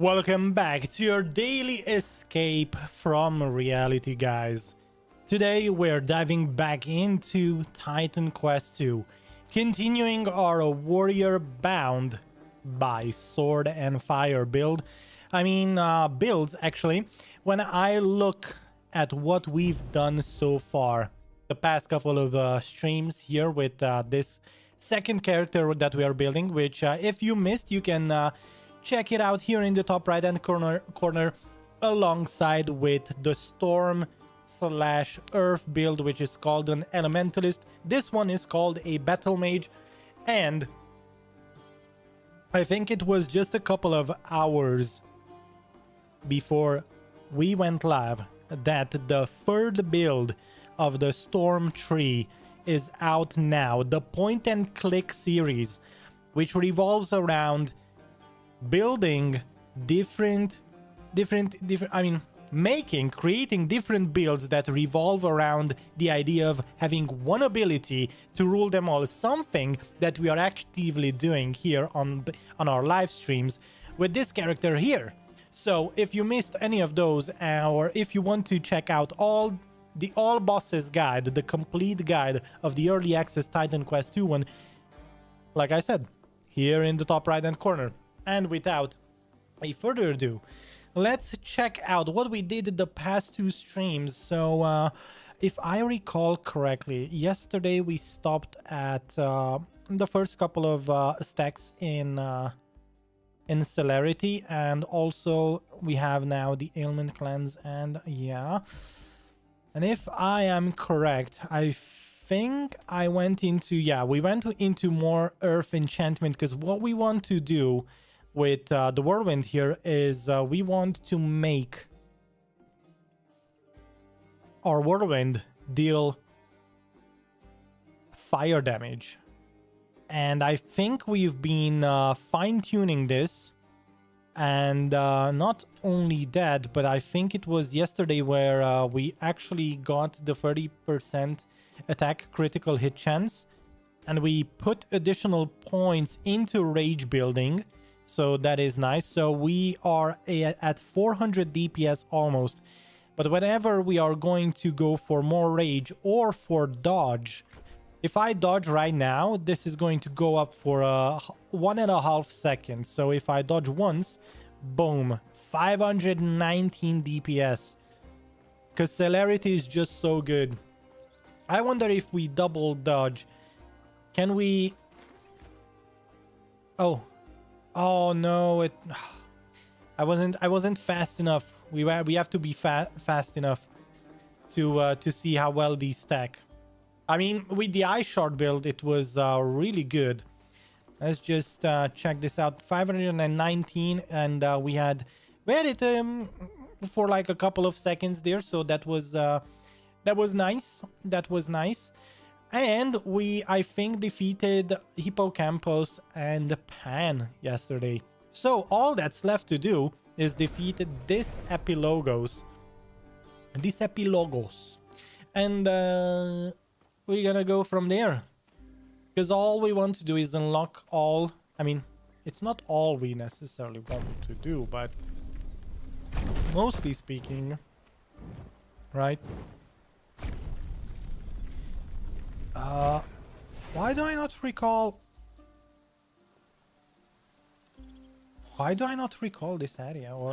Welcome back to your daily escape from reality, guys. Today we're diving back into Titan Quest 2, continuing our warrior bound by sword and fire builds actually. When I look at what we've done so far, the past couple of streams here with this second character that we are building, which if you missed, you can check it out here in the top right hand corner alongside with the storm slash earth build, which is called an elementalist. This one is called a battle mage, and I think it was just a couple of hours before we went live that the third build of the storm tree is out now, the point and click series, which revolves around building creating different builds that revolve around the idea of having one ability to rule them all, something that we are actively doing here on our live streams with this character here. So if you missed any of those, or if you want to check out all bosses guide, the complete guide of the early access Titan Quest 2 one, like I said, here in the top right hand corner. And without a further ado, let's check out what we did the past two streams. So if I recall correctly, yesterday we stopped at the first couple of stacks in celerity, and also we have now the ailment cleanse, and yeah. And if I am correct, I think I went into, we went into more earth enchantment, because what we want to do with the whirlwind here is we want to make our whirlwind deal fire damage. And I think we've been fine-tuning this, and not only that, but I think it was yesterday where we actually got the 30% attack critical hit chance, and we put additional points into rage building. So that is nice. So we are at 400 DPS almost. But whenever we are going to go for more rage or for dodge, if I dodge right now, this is going to go up for 1.5 seconds. So if I dodge once, boom, 519 DPS. Because celerity is just so good. I wonder if we double dodge, can we... Oh no, I wasn't fast enough. We have to be fast enough to see how well these stack. I mean, with the ice shard build, it was really good. Let's just check this out. 519, and we had it for like a couple of seconds there. So that was nice. That was nice. And I think, defeated Hippocampus and Pan yesterday. So all that's left to do is defeat this Epilogos. And we're gonna go from there. Because all we want to do is unlock all... I mean, it's not all we necessarily want to do, but... mostly speaking... right? Why do I not recall this area? Or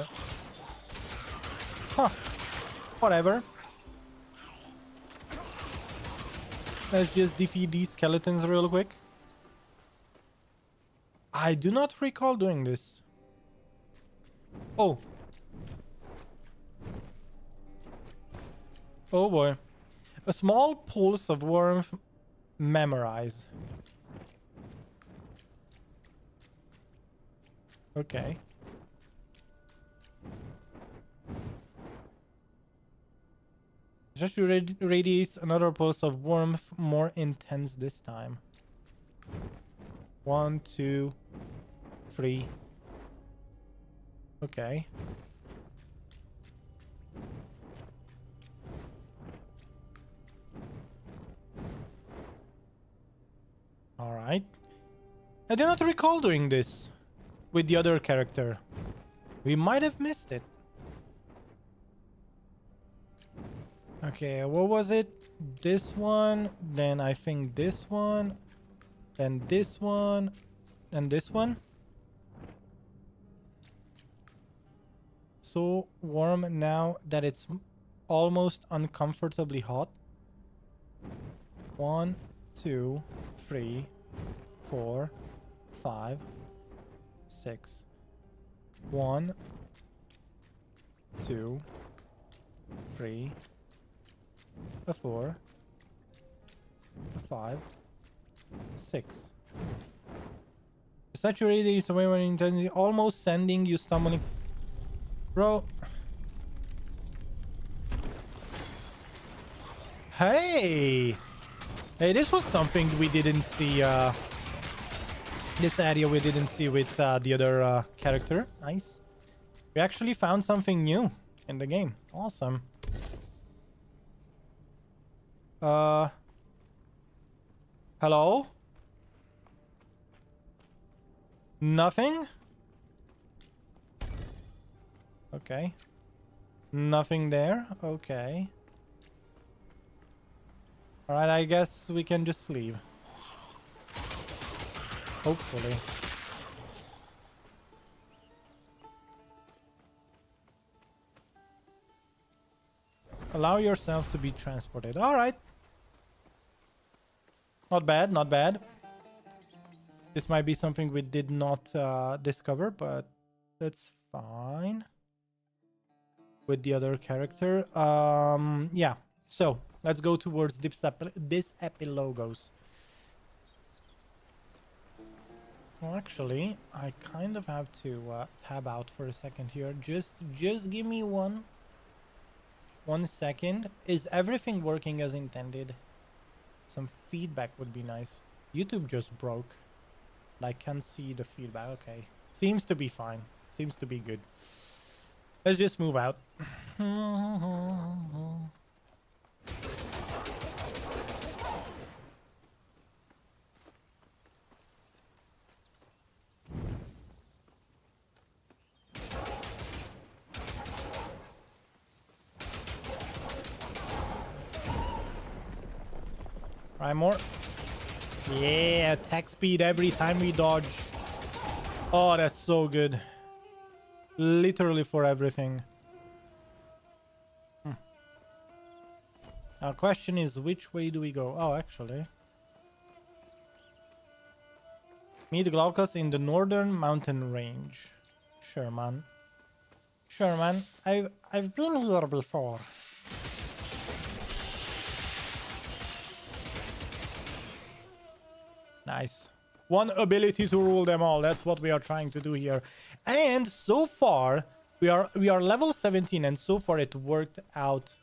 whatever. Let's just defeat these skeletons real quick. I do not recall doing this. Oh boy. A small pulse of warmth. Memorize. Okay. Just radiates another pulse of warmth, more intense this time. 1, 2, 3. Okay. Alright. I do not recall doing this with the other character. We might have missed it. Okay, what was it? This one, then I think this one, then this one, and this one. So warm now that it's almost uncomfortably hot. 1, 2, 3, 4, 5, 6. 1, 2, 3, 4, 5, 6. Saturated is away when intensity, almost sending you stumbling. Bro. Hey! Hey, this was something we didn't see, this area we didn't see with the other character. Nice. We actually found something new in the game. Awesome. Hello? Nothing? Okay. Nothing there? Okay. Alright, I guess we can just leave. Hopefully. Allow yourself to be transported. Alright. Not bad, not bad. This might be something we did not discover, but that's fine. With the other character. Yeah. So, let's go towards this epilogos. Well, actually, I kind of have to tab out for a second here. Just give me one second. Is everything working as intended? Some feedback would be nice. YouTube just broke. I can't see the feedback. Okay. Seems to be fine. Seems to be good. Let's just move out. Try more. Yeah, attack speed every time we dodge. Oh, that's so good. Literally for everything. Now, question is, which way do we go? Oh, actually. Meet Glaucus in the northern mountain range. Sure, man. Sure, man. I've been here before. Nice. One ability to rule them all. That's what we are trying to do here. And so far, we are level 17, and so far it worked out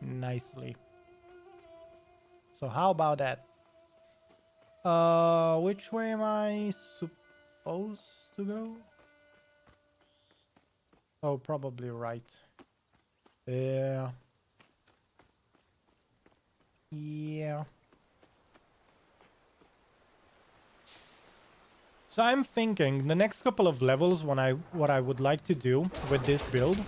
nicely. So how about that? Which way am I supposed to go? Oh, probably right. Yeah. Yeah. So I'm thinking the next couple of levels, what I would like to do with this build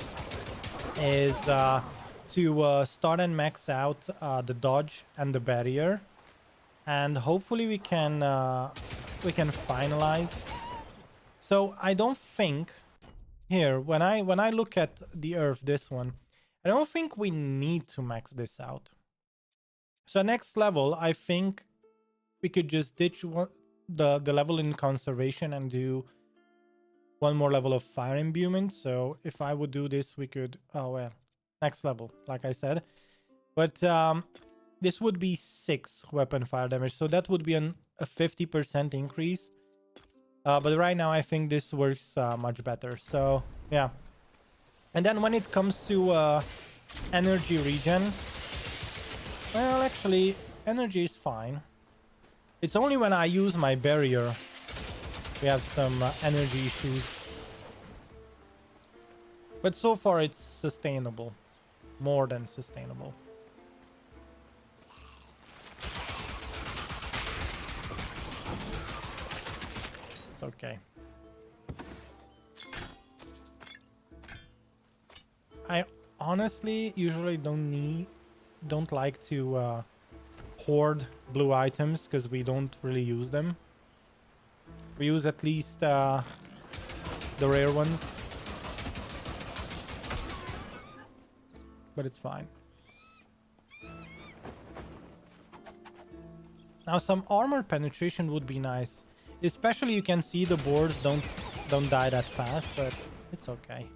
is to start and max out the dodge and the barrier, and hopefully we can finalize. So I don't think here when I look at the Earth, this one, I don't think we need to max this out. So next level, I think we could just ditch the level in conservation and do one more level of fire imbuement. So if I would do this, we could, oh well, next level, like I said. But this would be 6 weapon fire damage, so that would be a 50% increase. But right now I think this works much better. So yeah. And then when it comes to energy regen, well, actually energy is fine. It's only when I use my barrier we have some energy issues. But so far it's sustainable. More than sustainable. It's okay. I honestly usually don't like to hoard blue items because we don't really use them. We use at least the rare ones. But it's fine. Now some armor penetration would be nice. Especially you can see the boards don't die that fast, but it's okay.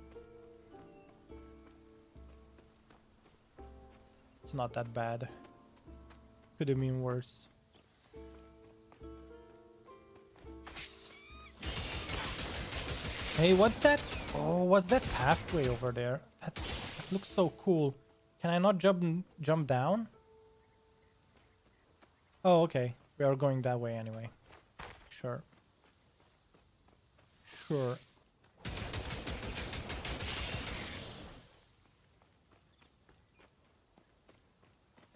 It's not that bad. Could have been worse. Hey, what's that? Oh, what's that pathway over there? That looks so cool. Can I not jump down? Oh, okay. We are going that way anyway. Sure. Sure.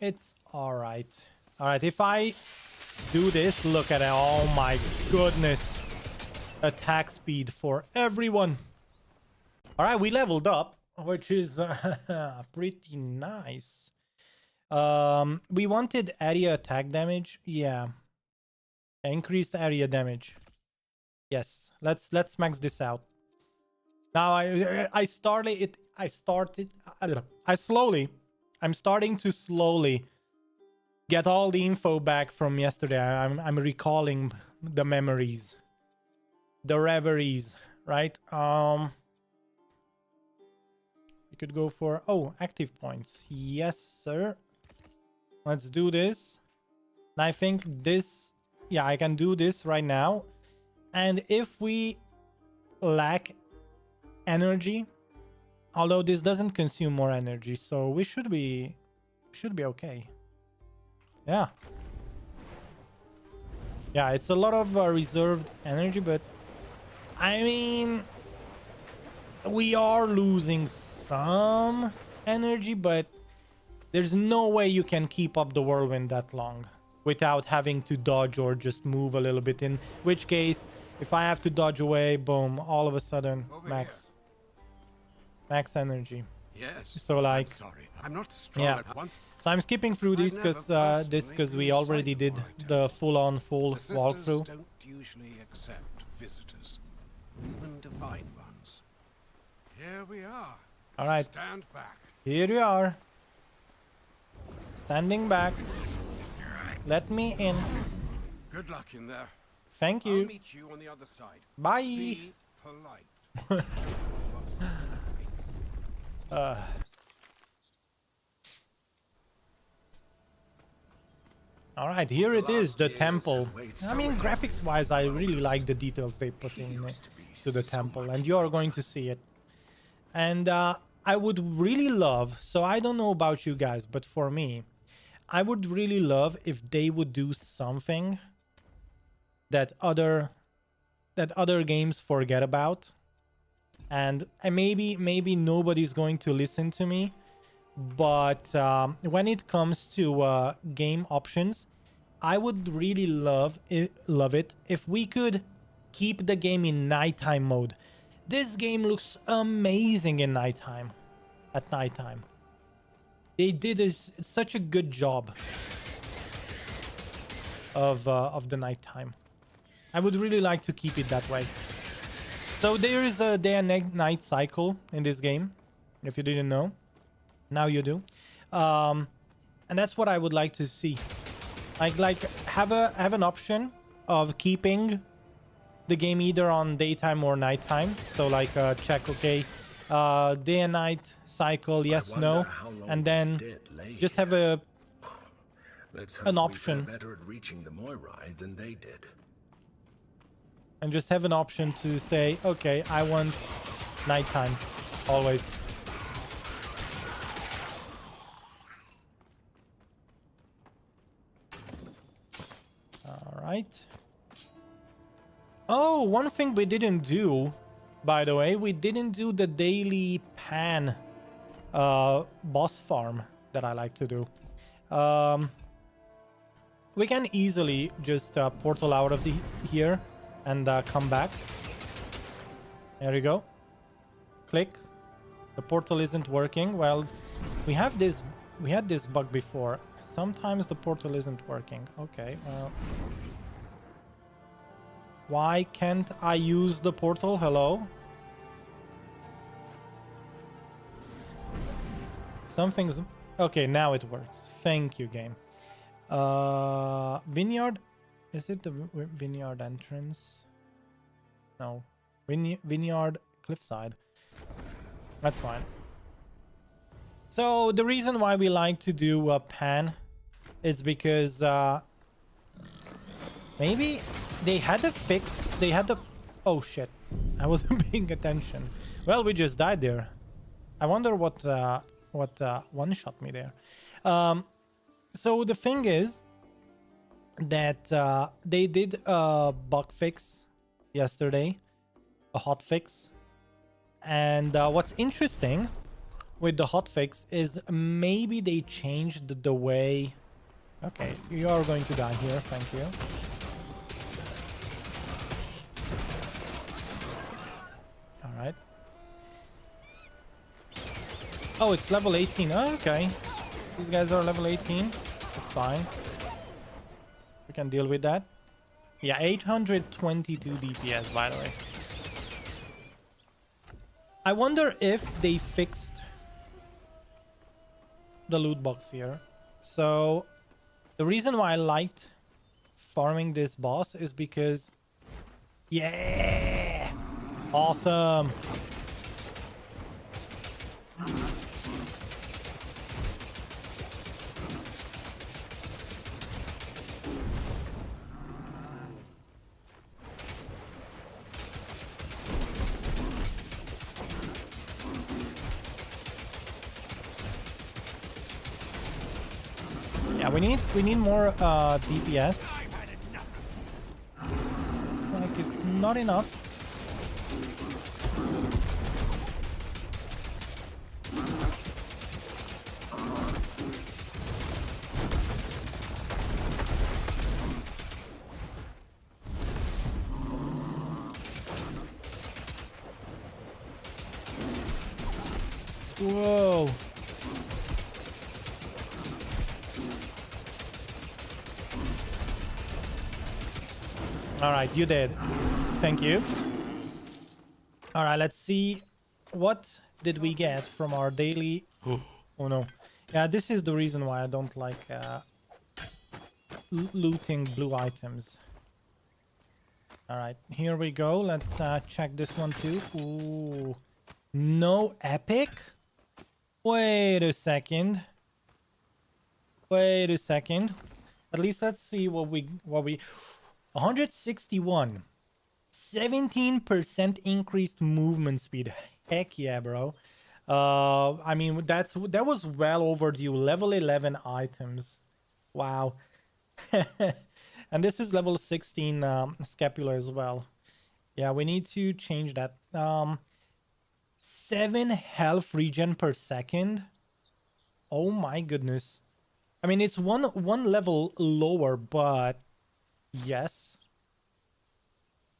It's alright. Alright, if I do this, look at it. Oh my goodness. Attack speed for everyone. Alright, we leveled up, which is pretty nice. We wanted area attack damage. Yeah. Increased area damage. Yes. Let's max this out. Now I'm starting to slowly get all the info back from yesterday. I'm recalling the memories, the reveries, right? We could go for active points. Yes, sir. Let's do this. And I think this, yeah, I can do this right now. And if we lack energy, although this doesn't consume more energy, so we should be okay. Yeah. Yeah, it's a lot of reserved energy, but I mean, we are losing some energy, but there's no way you can keep up the whirlwind that long without having to dodge or just move a little bit, in which case if I have to dodge away, boom, all of a sudden max energy. Yes. So like, I'm sorry, I'm not strong yeah. at once. So I'm skipping through this because we already did the full walkthrough. Don't usually accept visitors, even divine ones. Here we are. All right. Stand back. Here we are. Standing back. Let me in. Good luck in there. Thank you. I'll meet you on the other side. Bye. Be polite. All right, here it is, the temple. I mean, graphics-wise, I really like the details they put in to the temple, and you are going to see it. And I would really love, so I don't know about you guys, but for me, I would really love if they would do something that other games forget about. And maybe nobody's going to listen to me, but when it comes to game options, I would really love it if we could keep the game in nighttime mode. This game looks amazing in nighttime. At nighttime, they did such a good job of the nighttime. I would really like to keep it that way. So there is a day and night cycle in this game, if you didn't know. Now you do. And that's what I would like to see. Like have an option of keeping the game either on daytime or nighttime. So like check, okay, day and night cycle, yes, no, and then just have an option. Better at reaching the Moirai than they did. And just have an option to say, okay, I want nighttime always. All right. Oh, one thing we didn't do, by the way, we didn't do the daily pan boss farm that I like to do. We can easily just portal out of here and come back. There you go. Click. The portal isn't working. Well, we had this bug before. Sometimes the portal isn't working. Okay, well. Why can't I use the portal? Hello? Something's... Okay, now it works. Thank you, game. Vineyard? Is it the vineyard entrance? No. Vineyard cliffside. That's fine. So the reason why we like to do a pan is because maybe they had a fix. They had the... Oh shit. I wasn't paying attention. Well, we just died there. I wonder what one-shot me there. So the thing is that they did a bug fix yesterday, a hot fix. And what's interesting with the hotfix is maybe they changed the way... Okay, you are going to die here, thank you. Alright. Oh, it's level 18. Oh, okay. These guys are level 18. That's fine. We can deal with that. Yeah, 822 DPS, by the way. I wonder if they fixed the loot box here. So the reason why I liked farming this boss is because... Yeah! Awesome! Yeah, we need more DPS. It's like it's not enough. Whoa. All right, you did. Thank you. All right, let's see. What did we get from our daily... Oh, no. Yeah, this is the reason why I don't like looting blue items. All right, here we go. Let's check this one too. Ooh. No epic? Wait a second. Wait a second. At least let's see what we 161. 17% increased movement speed. Heck yeah, bro. I mean, that was well overdue. Level 11 items. Wow. And this is level 16 scapula as well. Yeah, we need to change that. 7 health regen per second. Oh my goodness. I mean, it's one level lower, but yes.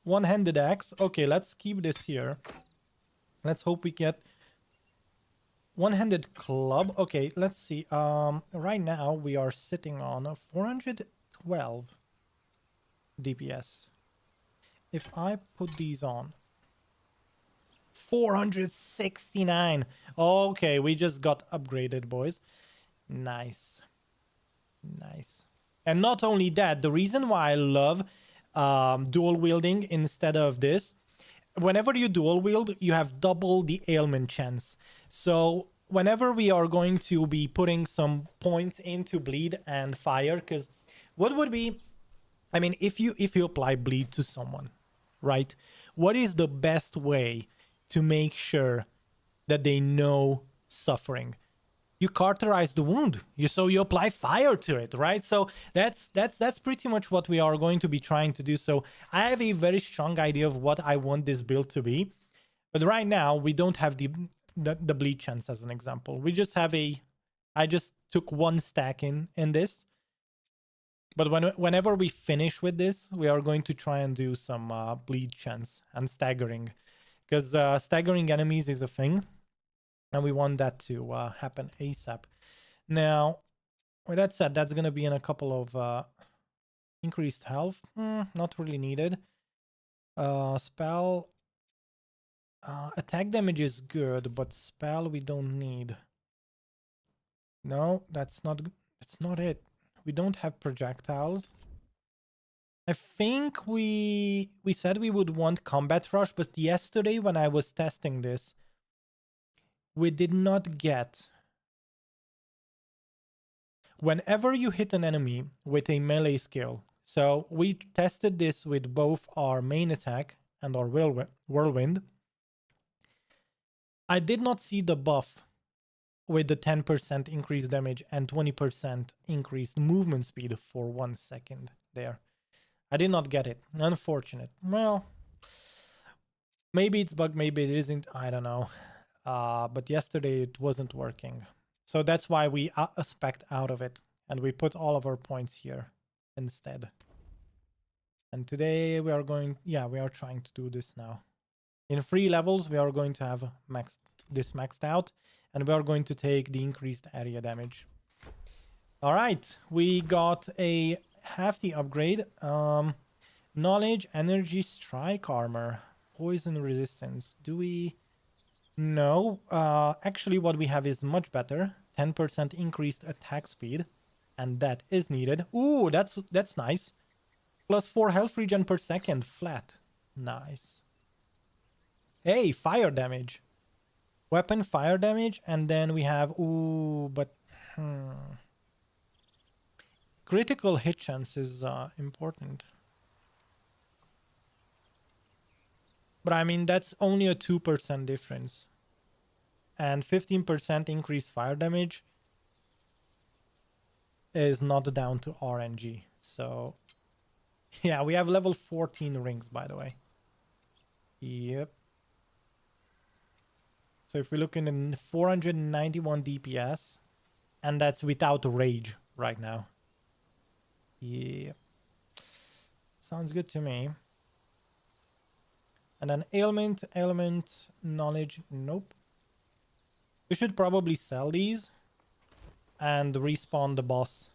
One-handed axe. Okay, let's keep this here. Let's hope we get one-handed club. Okay, let's see. Right now we are sitting on 412 DPS. If I put these on 469. Okay, we just got upgraded, boys. Nice. Nice. And not only that, the reason why I love dual wielding instead of this, whenever you dual wield, you have double the ailment chance. So whenever we are going to be putting some points into bleed and fire, because what would be, I mean, if you apply bleed to someone, right? What is the best way to make sure that they know suffering? You cauterize the wound. So you apply fire to it, right? So that's pretty much what we are going to be trying to do. So I have a very strong idea of what I want this build to be, but right now we don't have the bleed chance as an example. We just have I just took one stack in this, but whenever we finish with this, we are going to try and do some bleed chance and staggering, because staggering enemies is a thing. And we want that to happen ASAP. Now, with that said, that's going to be in a couple of increased health. Not really needed. Spell. Attack damage is good, but spell we don't need. No, that's not it. We don't have projectiles. I think we said we would want combat rush, but yesterday when I was testing this, we did not get. Whenever you hit an enemy with a melee skill, so we tested this with both our main attack and our whirlwind. I did not see the buff with the 10% increased damage and 20% increased movement speed for 1 second there. I did not get it. Unfortunate. Well, maybe it's bugged, maybe it isn't. I don't know. But yesterday it wasn't working. So that's why we spec'd out of it. And we put all of our points here instead. And today we are going... Yeah, we are trying to do this now. In 3 levels, we are going to have maxed out. And we are going to take the increased area damage. Alright, we got a hefty upgrade. Knowledge, energy, strike armor, poison resistance. Do we... No, actually what we have is much better. 10% increased attack speed, and that is needed. Ooh, that's nice. Plus 4 health regen per second, flat. Nice. Hey, fire damage. Weapon fire damage, and then we have... Ooh, but... Critical hit chance is important. But I mean, that's only a 2% difference. And 15% increased fire damage is not down to RNG. So, yeah, we have level 14 rings, by the way. Yep. So if we look in 491 DPS, and that's without rage right now. Yep. Sounds good to me. And then ailment, knowledge, nope. We should probably sell these and respawn the boss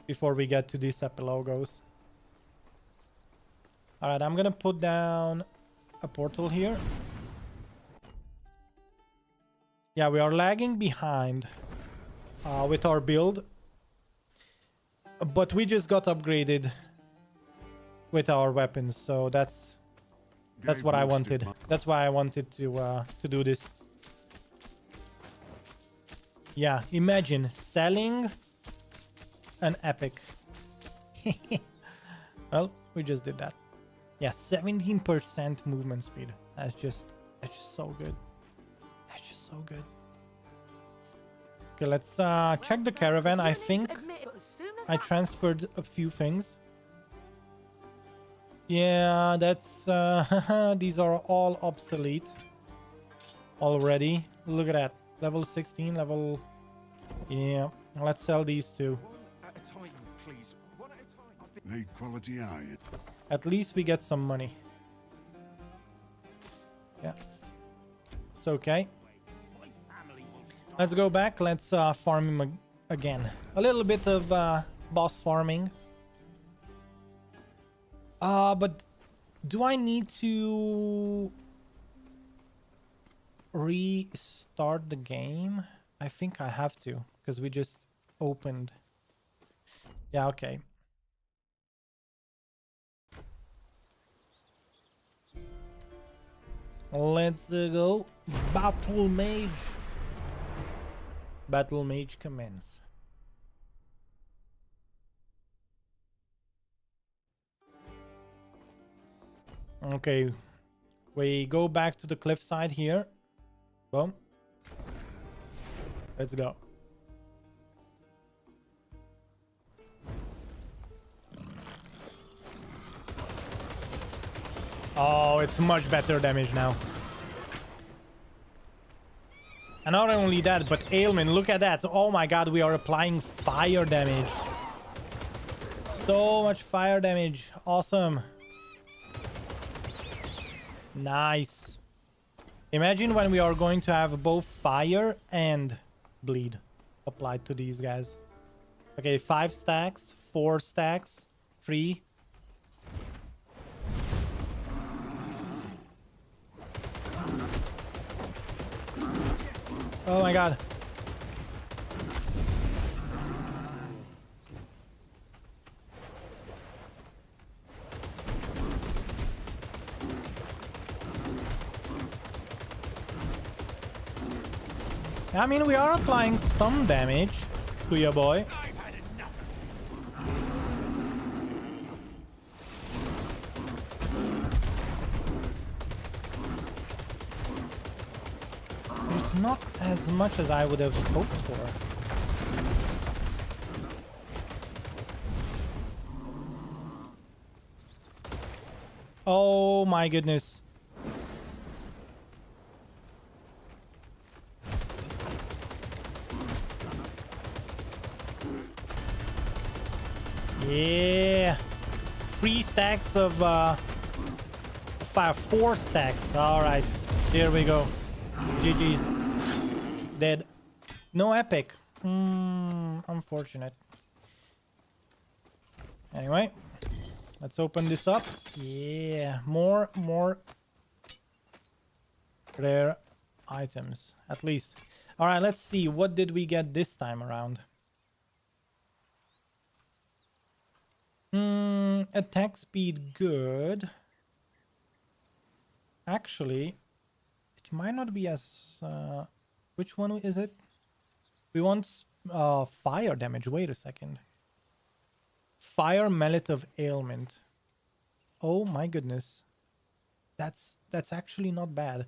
before we get to these epilogos. Alright, I'm gonna put down a portal here. Yeah, we are lagging behind with our build. But we just got upgraded with our weapons, so that's what I wanted. That's why I wanted to do this. Yeah, imagine selling an epic. Well, we just did that. Yeah, 17% movement speed. That's just so good. That's just so good. Okay, let's check the caravan. I think I transferred a few things. Yeah, that's these are all obsolete already. Look at that. Level 16, level... Yeah, let's sell these two. At a time, please. One at a time. Need quality iron. At least we get some money. Yeah. It's okay. Let's go back. Let's farm him again. A little bit of boss farming. But do I need to restart the game? I think I have to, because we just opened. Yeah, okay. Let's go. Battle Mage. Battle Mage commence. Okay, we go back to the cliffside here. Boom. Let's go. Oh, it's much better damage now. And not only that, but ailment, look at that. Oh my god, we are applying fire damage. So much fire damage. Awesome. Nice. Imagine when we are going to have both fire and bleed applied to these guys. Okay, 5 stacks, 4 stacks, 3. Oh my god. I mean, we are applying some damage to your boy. It's not as much as I would have hoped for. Oh my goodness. Yeah. 3 stacks of fire. 4 stacks. Alright. Here we go. GG's. Dead. No epic. Unfortunate. Anyway. Let's open this up. Yeah. More rare items. At least. Alright, let's see. What did we get this time around? Attack speed good. Actually, it might not be as... which one is it? We want fire damage. Wait a second. Fire mallet of ailment. Oh my goodness. That's actually not bad.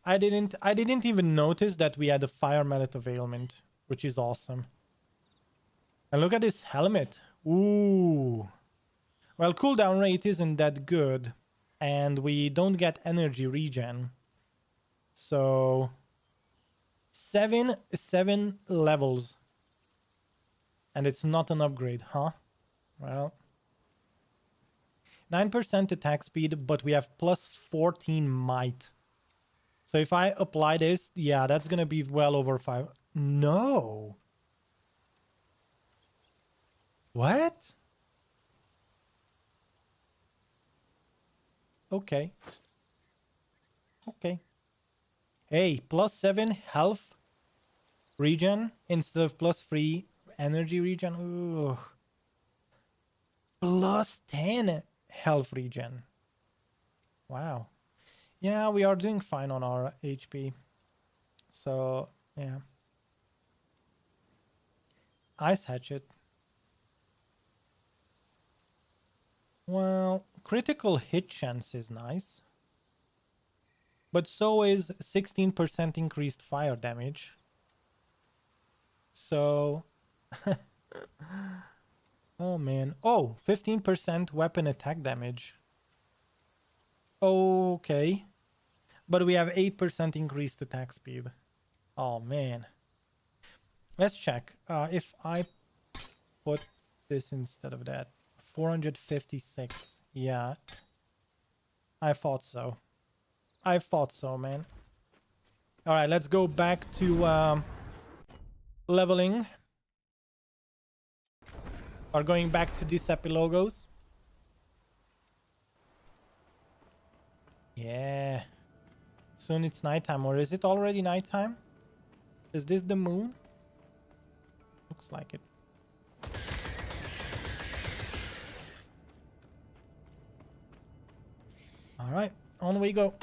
I didn't even notice that we had a fire mallet of ailment, which is awesome. And look at this helmet. Ooh. Well, cooldown rate isn't that good. And we don't get energy regen. So... 7 levels. And it's not an upgrade, huh? Well... 9% attack speed, but we have plus 14 might. So if I apply this, yeah, that's gonna be well over 5. No! What? Okay. Okay. Hey, plus 7 health regen instead of plus 3 energy regen. Ooh. Plus 10 health regen. Wow. Yeah, we are doing fine on our HP. So, yeah. Ice Hatchet. Well, critical hit chance is nice. But so is 16% increased fire damage. So... oh man. Oh, 15% weapon attack damage. Okay. But we have 8% increased attack speed. Oh man. Let's check. If I put this instead of that. 456. Yeah. I thought so. I thought so, man. Alright, let's go back to leveling. Or going back to these epilogos. Yeah. Soon it's nighttime. Or is it already nighttime? Is this the moon? Looks like it. Alright, on we go.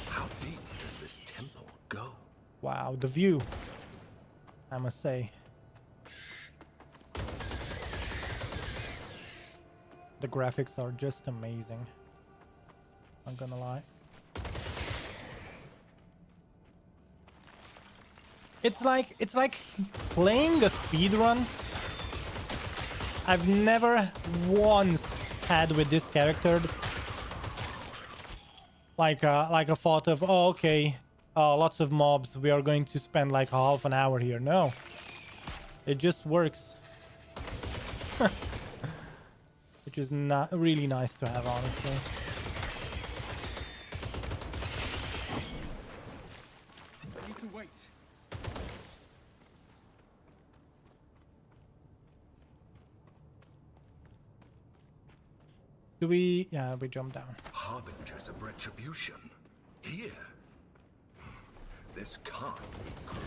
How deep does this temple go? Wow, the view, I must say. The graphics are just amazing. Not gonna lie. It's like playing a speedrun. I've never once had with this character. like a thought of, oh, okay, lots of mobs, we are going to spend like half an hour here. No, it just works. Which is not really nice to have, honestly. Ready to wait. Do we? Yeah, we jump down. Harbingers of retribution. Here. This can't be good.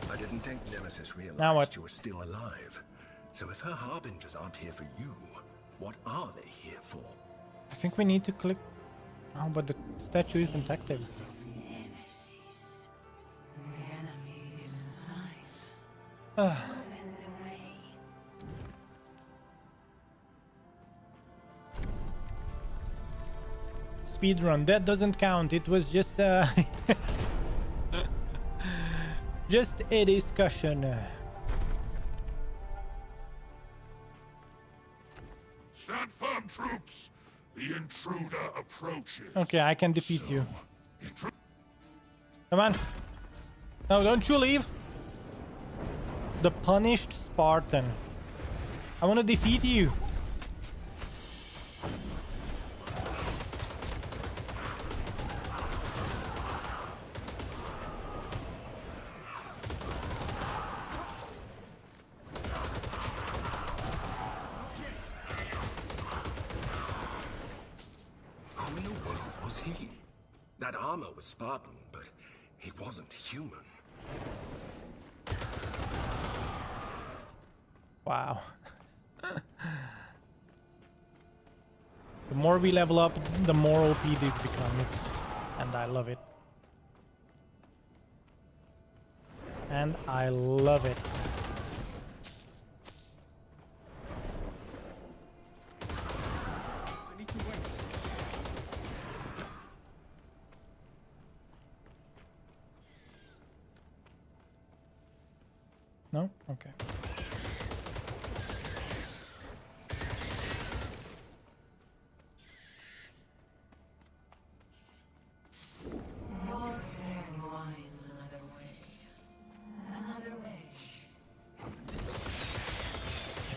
I didn't think Nemesis Now what? realized you were still alive. So if her harbingers aren't here for you, what are they here for? I think we need to click. Oh, but the statue isn't active. Speedrun, that doesn't count. It was just just a discussion. Stand firm, troops! The intruder approaches. Okay, I can defeat you. Come on. No, don't you leave. The punished Spartan. I want to defeat you. Who in the world was he? That armor was Spartan, but he wasn't human. Wow. The more we level up, the more OP this becomes. And I love it. And I love it. Ready to wait. No? Okay.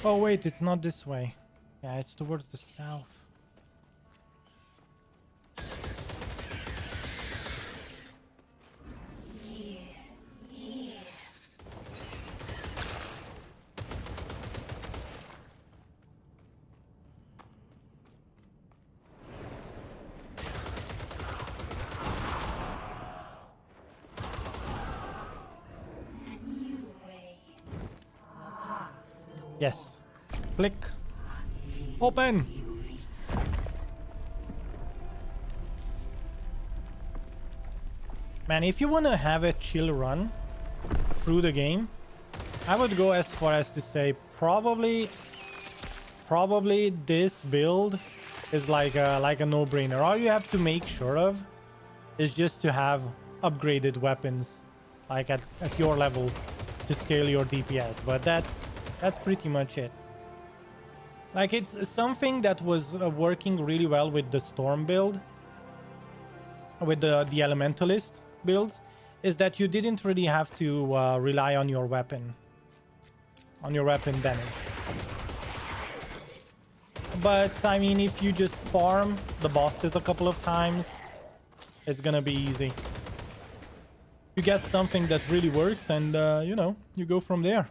Oh wait, it's not this way. Yeah, it's towards the south. Yes. Click. Open. Man, if you want to have a chill run through the game, I would go as far as to say probably this build is like a no-brainer. All you have to make sure of is just to have upgraded weapons like at your level to scale your DPS, but that's pretty much it. Like, it's something that was working really well with the Storm build, with the Elementalist builds, is that you didn't really have to rely on your weapon damage. But, I mean, if you just farm the bosses a couple of times, it's gonna be easy. You get something that really works and, you know, you go from there.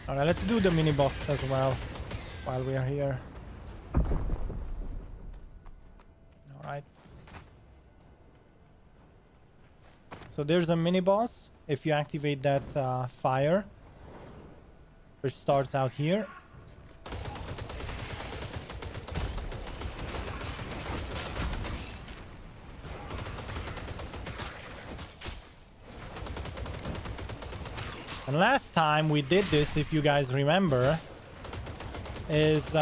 Alright, let's do the mini boss as well while we are here. Alright. So there's a mini boss. If you activate that fire, which starts out here. And last time we did this, if you guys remember, is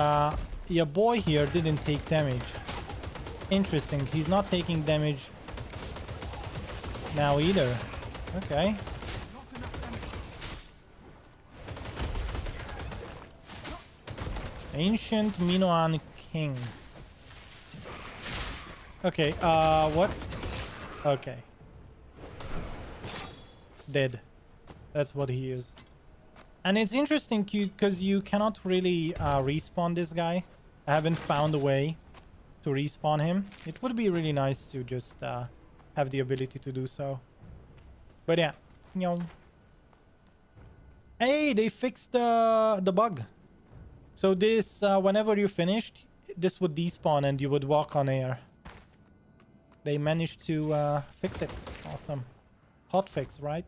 your boy here didn't take damage. Interesting. He's not taking damage now either. Okay. Ancient Minoan King. Okay, what? Okay. Dead. That's what he is. And it's interesting because you cannot really respawn this guy. I haven't found a way to respawn him. It would be really nice to just have the ability to do so. But yeah. Hey, they fixed the bug. So this, whenever you finished, this would despawn and you would walk on air. They managed to fix it. Awesome. Hot fix, right?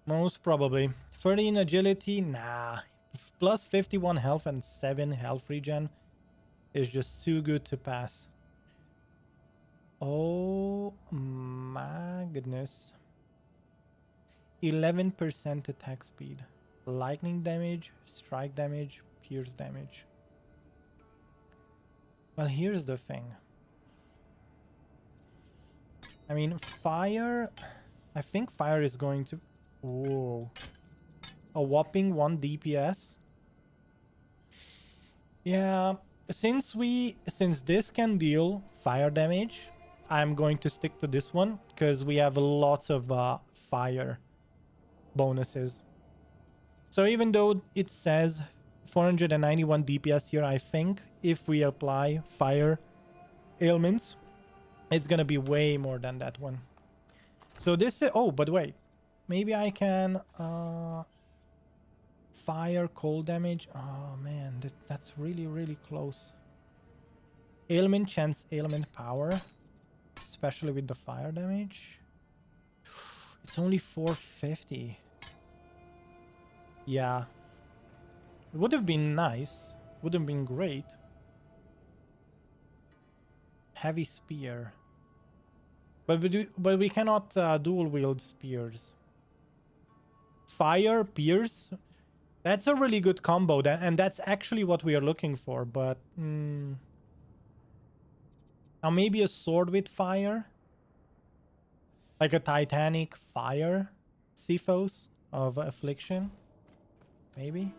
Most probably. 13 agility? Nah. Plus 51 health and 7 health regen is just too good to pass. Oh my goodness. 11% attack speed. Lightning damage, strike damage, pierce damage. Well, here's the thing. I mean, fire... I think fire is going to... Whoa. A whopping 1 DPS. Yeah, since this can deal fire damage, I'm going to stick to this one because we have lots of fire bonuses. So even though it says 491 DPS here, I think if we apply fire ailments, it's gonna be way more than that one. So this is... Oh, but wait. Maybe I can... fire cold damage. Oh man, that's really, really close. Ailment chance, ailment power. Especially with the fire damage. It's only 450. Yeah. It would have been nice. Would have been great. Heavy spear. But we cannot dual wield spears. Fire, pierce. That's a really good combo. And that's actually what we are looking for. But now maybe a sword with fire. Like a Titanic fire. Cephos of Affliction. Maybe.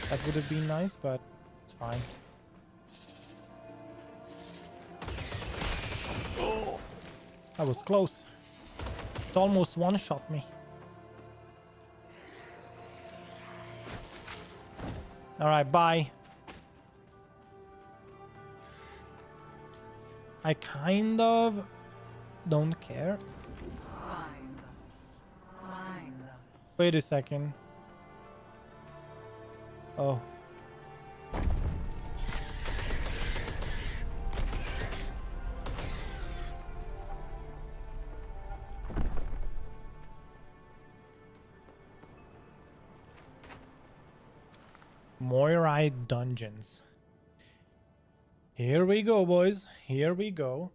That would have been nice, but it's fine. Oh, that was close. It almost one-shot me. Alright, bye. I kind of don't care. Wait a second. Oh. Moirite Dungeons. Here we go, boys. Here we go.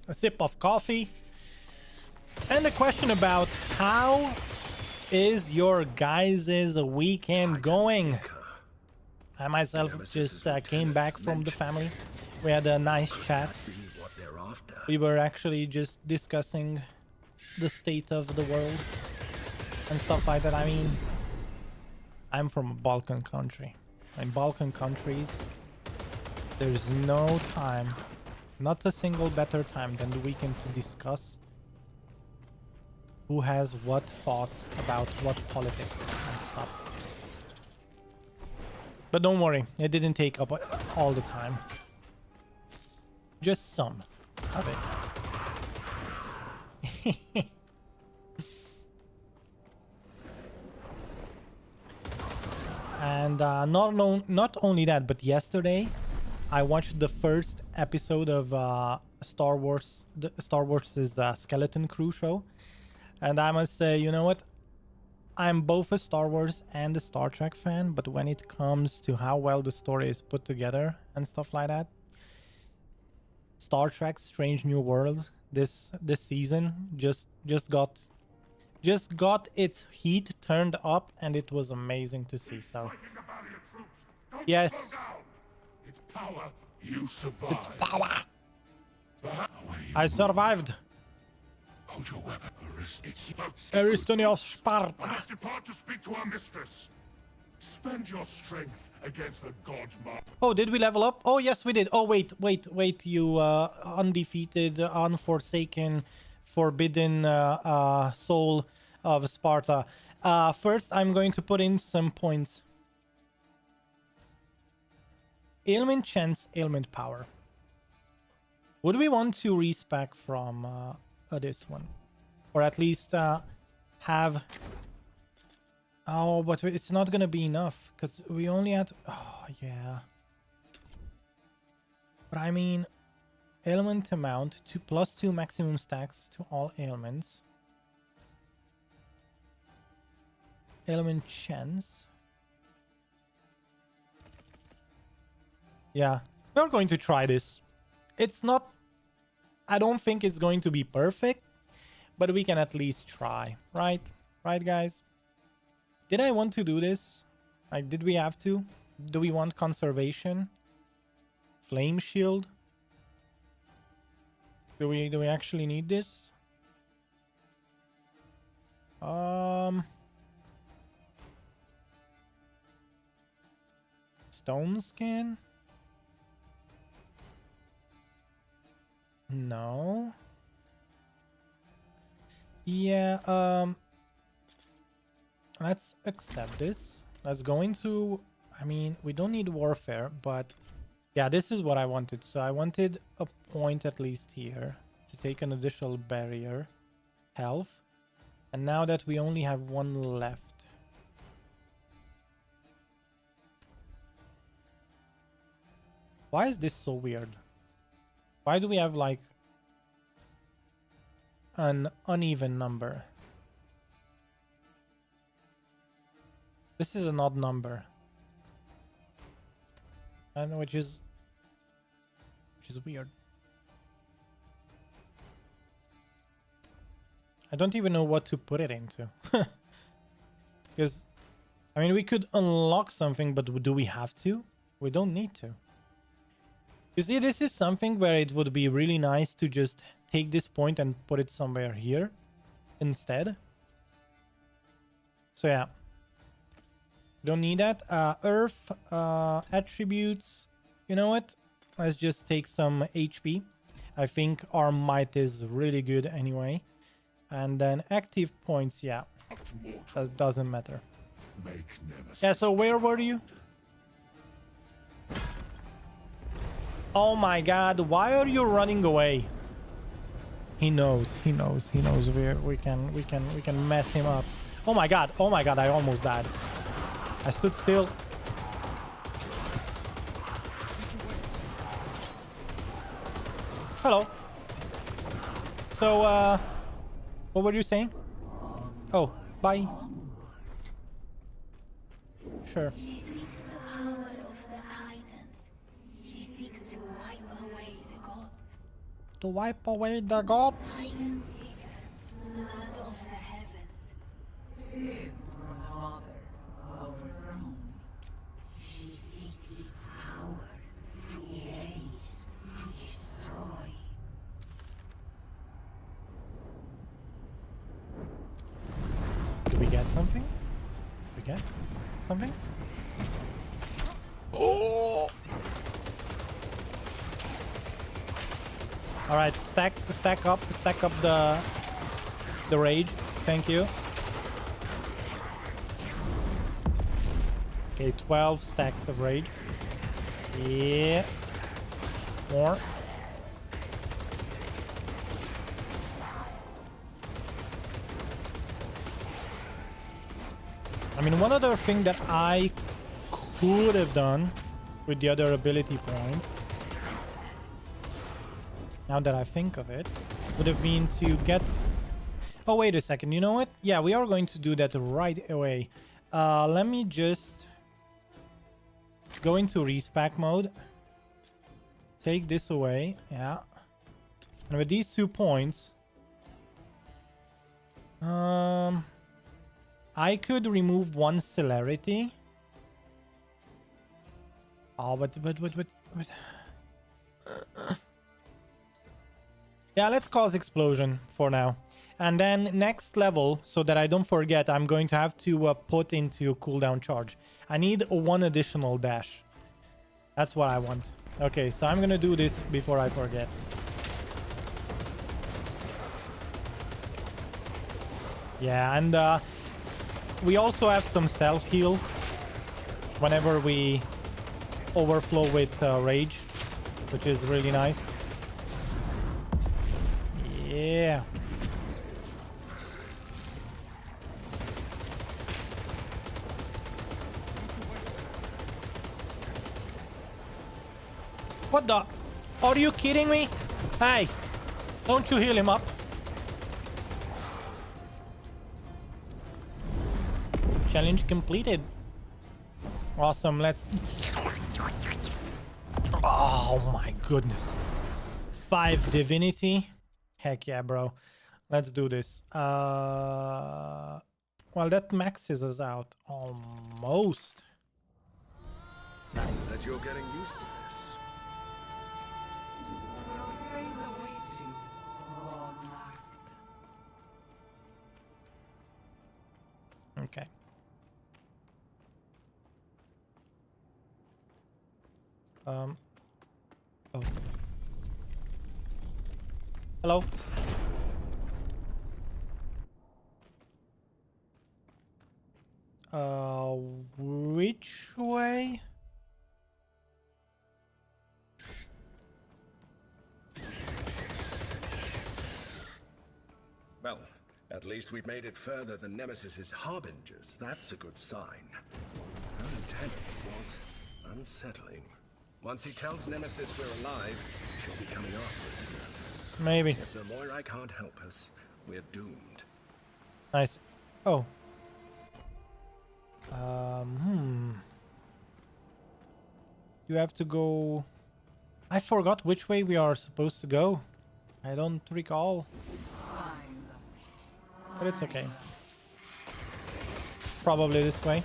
A sip of coffee. And a question about how is your guys' weekend going? I myself just came back from the family. We had a nice chat. We were actually just discussing the state of the world and stuff like that. I mean, I'm from a Balkan country. In Balkan countries, there's no time, not a single better time than the weekend to discuss who has what thoughts about what politics and stuff. But don't worry, it didn't take up all the time. Just some of it. And not only that, but yesterday I watched the first episode of Star Wars, Star Wars' Skeleton Crew show. And I must say, you know what? I'm both a Star Wars and a Star Trek fan, but when it comes to how well the story is put together and stuff like that, Star Trek Strange New Worlds this season just got just got its heat turned up, and it was amazing to see. So Striking the barrier troops. Don't yes, slow down. It's power. You survive. it's power. Away you I survived. hold your weapon. It's Aristonios Sparta. I must depart to speak to our mistress. Spend your strength against the god mark. Oh, did we level up? Oh, yes, we did. Oh, wait, you undefeated, unforsaken, forbidden soul of Sparta. First, I'm going to put in some points. Ailment chance, ailment power. Would we want to respec from this one? Or at least have... Oh, but it's not gonna be enough, because we only had... Oh, yeah. But I mean, ailment amount, +2 maximum stacks to all ailments. Ailment chance. Yeah, we're going to try this. It's not... I don't think it's going to be perfect, but we can at least try, right? Right, guys? Did I want to do this? Like, did we have to? Do we want conservation? Flame shield? Do we actually need this? Stone skin? No. Yeah, let's accept this. Let's go into... I mean, we don't need warfare, but... Yeah, this is what I wanted. So I wanted a point at least here to take an additional barrier. Health. And now that we only have one left. Why is this so weird? Why do we have, like, an uneven number? This is an odd number. And which is weird. I don't even know what to put it into. Because, I mean, we could unlock something, but do we have to? We don't need to. You see, this is something where it would be really nice to just take this point and put it somewhere here instead. So yeah. Don't need that. Earth, attributes. You know what? Let's just take some HP. I think our might is really good anyway. And then active points, yeah. That doesn't matter. Yeah, so where were you? Oh my god, why are you running away? He knows we can mess him up. Oh my god, I almost died. I stood still. Hello. So, what were you saying? Oh, bye. Sure. She seeks the power of the Titans. She seeks to wipe away the gods. To wipe away the gods? Titans here, blood of the heavens. Spin from the Father, overthrown. She seeks its power to erase, to destroy. Do we get something? We get something? Oh! All right, stack up the rage. Thank you. Okay, 12 stacks of rage. Yeah. More. I mean, one other thing that I could have done with the other ability point, now that I think of it, would have been to get... Oh, wait a second. You know what? Yeah, we are going to do that right away. Let me just go into respec mode. Take this away. Yeah. And with these 2 points, I could remove one celerity. Oh, but. Yeah, let's cause explosion for now. And then next level, so that I don't forget, I'm going to have to put into cooldown charge. I need one additional dash. That's what I want. Okay, so I'm gonna do this before I forget. Yeah, and we also have some self-heal whenever we overflow with rage, which is really nice. Yeah. What the? Are you kidding me? Hey, don't you heal him up? Challenge completed. Awesome, let's... Oh my goodness. 5 divinity. Heck yeah, bro. Let's do this. Well, that maxes us out almost. Nice. That you're getting used to this. Your fate awaits you, godlike. Okay. Oh. Hello. Which way? Well, at least we've made it further than Nemesis's harbingers. That's a good sign. Her intent was unsettling. Once he tells Nemesis we're alive, she'll be coming after us again. Maybe. If the Moirai can't help us, we're doomed. Nice. Oh. You have to go... I forgot which way we are supposed to go. I don't recall. But it's okay. Probably this way.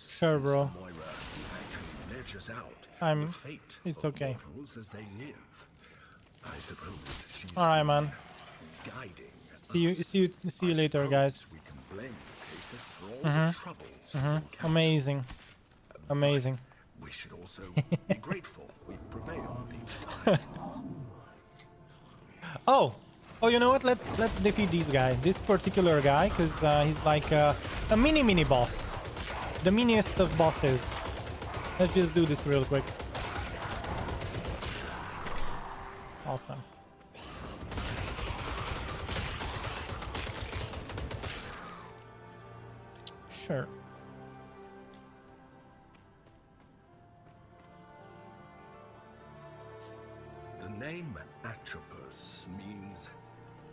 Sure, bro. It's okay. All right, man. See you later, guys. Amazing. Amazing. We should also be grateful we prevailed each time. Oh, you know what? Let's defeat this guy, this particular guy, because he's like a mini boss. The miniest of bosses. Let's just do this real quick. Awesome. Sure. The name Atropos means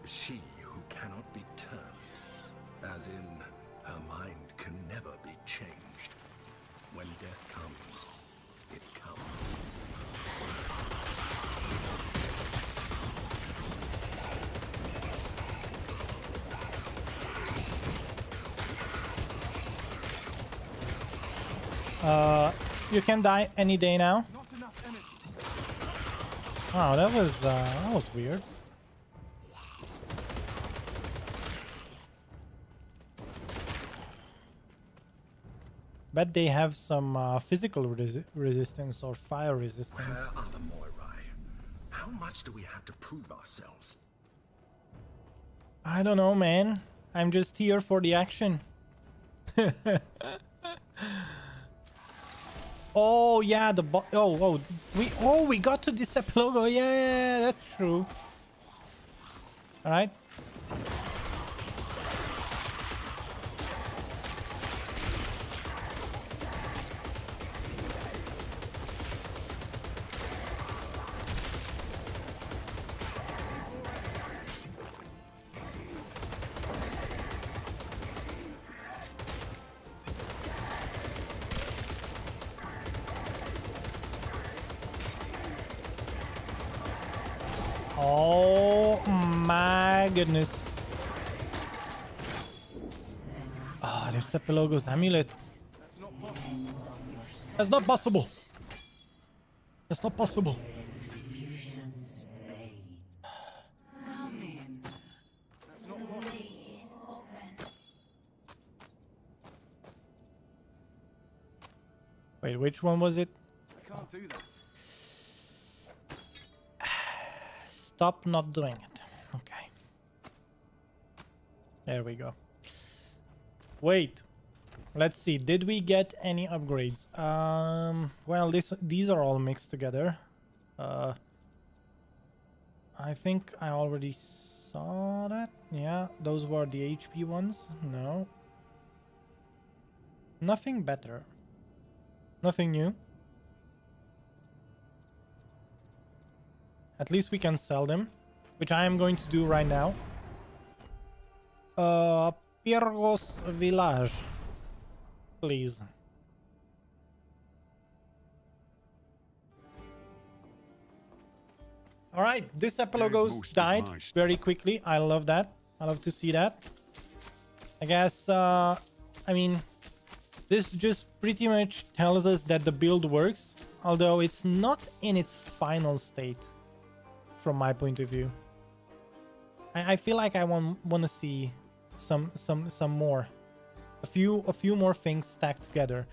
she who cannot be turned, as in her mind can never be changed. When death comes, it comes. You can die any day now. Not enough energy. Oh, that was weird. Bet they have some physical resistance or fire resistance. Where are the Moirai? How much do we have to prove ourselves? I don't know, man. I'm just here for the action. Oh yeah, we got to this logo. Yeah, that's true. All right. Oh my goodness. Ah, there's Epilogo's amulet. That's not possible. That's not possible. Come in. The way is open. Wait, which one was it? I can't do that. Stop not doing it. Okay. There we go. Wait. Let's see. Did we get any upgrades? Well, these are all mixed together. I think I already saw that. Yeah, those were the HP ones. No. Nothing better. Nothing new. At least we can sell them, which I am going to do right now. Pirgos Village. Please. All right, this Epilogos died very quickly. I love that. I love to see that. I guess, I mean, this just pretty much tells us that the build works, although it's not in its final state, from my point of view. I feel like I want to see some more. A few more things stacked together.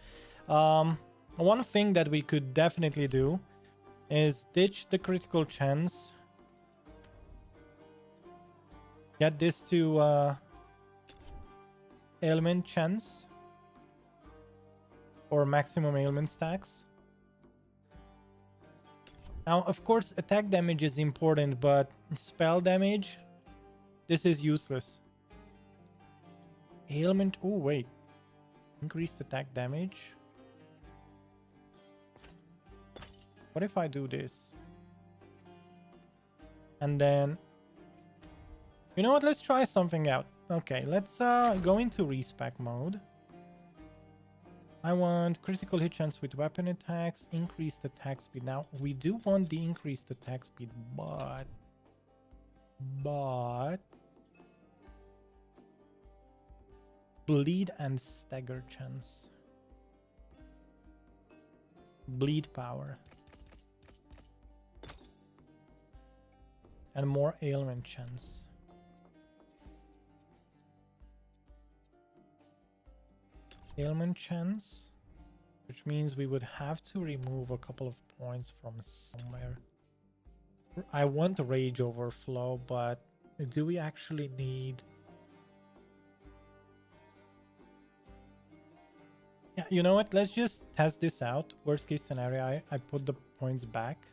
One thing that we could definitely do is ditch the critical chance. Get this to ailment chance or maximum ailment stacks. Now, of course, attack damage is important, but spell damage, this is useless. Ailment. Oh, wait. Increased attack damage. What if I do this? And then... You know what? Let's try something out. Okay, let's go into respec mode. I want critical hit chance with weapon attacks, increased attack speed. Now, we do want the increased attack speed, but... Bleed and stagger chance. Bleed power. And more ailment chance. Ailment chance, which means we would have to remove a couple of points from somewhere. I want rage overflow, but do we actually need... Yeah, you know what? Let's just test this out. Worst case scenario, I put the points back.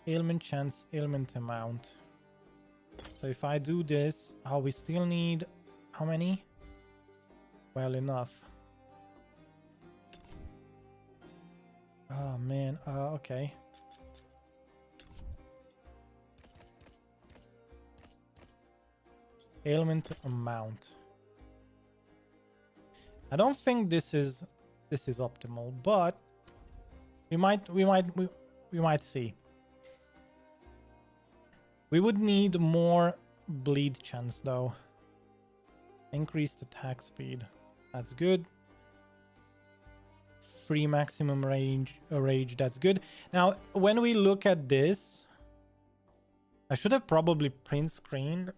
Ailment chance, ailment amount. So if I do this, we still need how many? Well, enough. Oh man, okay. Ailment amount. I don't think this is optimal, but we might see. We would need more bleed chance though. Increased attack speed. That's good. Free maximum rage. That's good. Now, when we look at this, I should have probably print screened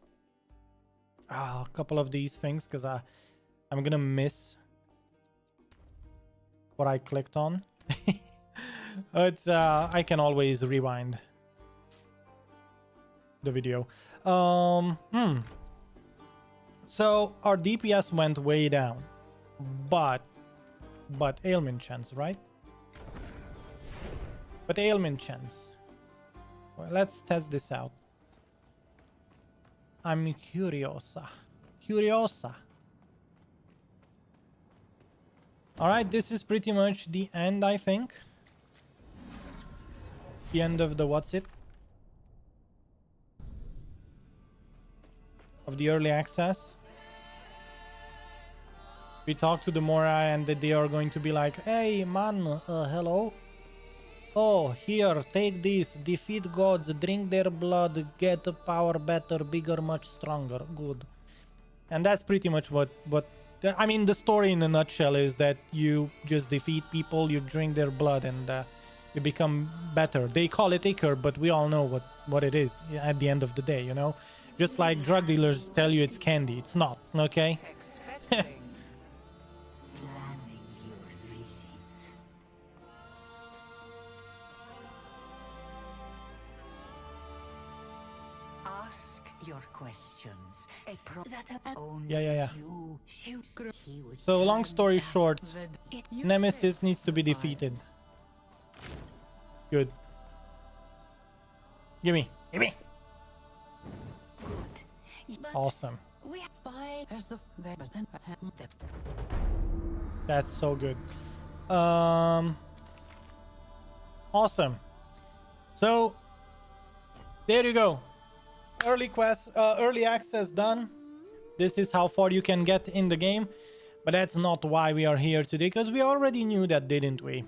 a couple of these things because I'm gonna miss what I clicked on. But I can always rewind the video. So our DPS went way down, but ailment chance, right? But ailment chance. Well, let's test this out. I'm curiosa. Curiosa. Alright, this is pretty much the end, I think. The end of the what's it? Of the early access. We talked to the Mora and they are going to be like, hey man, hello. Oh, here, take this, defeat gods, drink their blood, get power better, bigger, much stronger. Good. And that's pretty much what I mean, the story in a nutshell is that you just defeat people, you drink their blood, and you become better. They call it Iker, but we all know what it is at the end of the day, you know? Just like drug dealers tell you it's candy. It's not, okay? Expecting. Planning your visit. Ask your questions. Only Yeah. you. He would So long story short, It Nemesis needs to be defeated. Good. Gimme. Gimme. good. But Awesome. we Fine as the That's so good. Awesome. So there you go. Early access done. This is how far you can get in the game, but that's not why we are here today, because we already knew that, didn't we?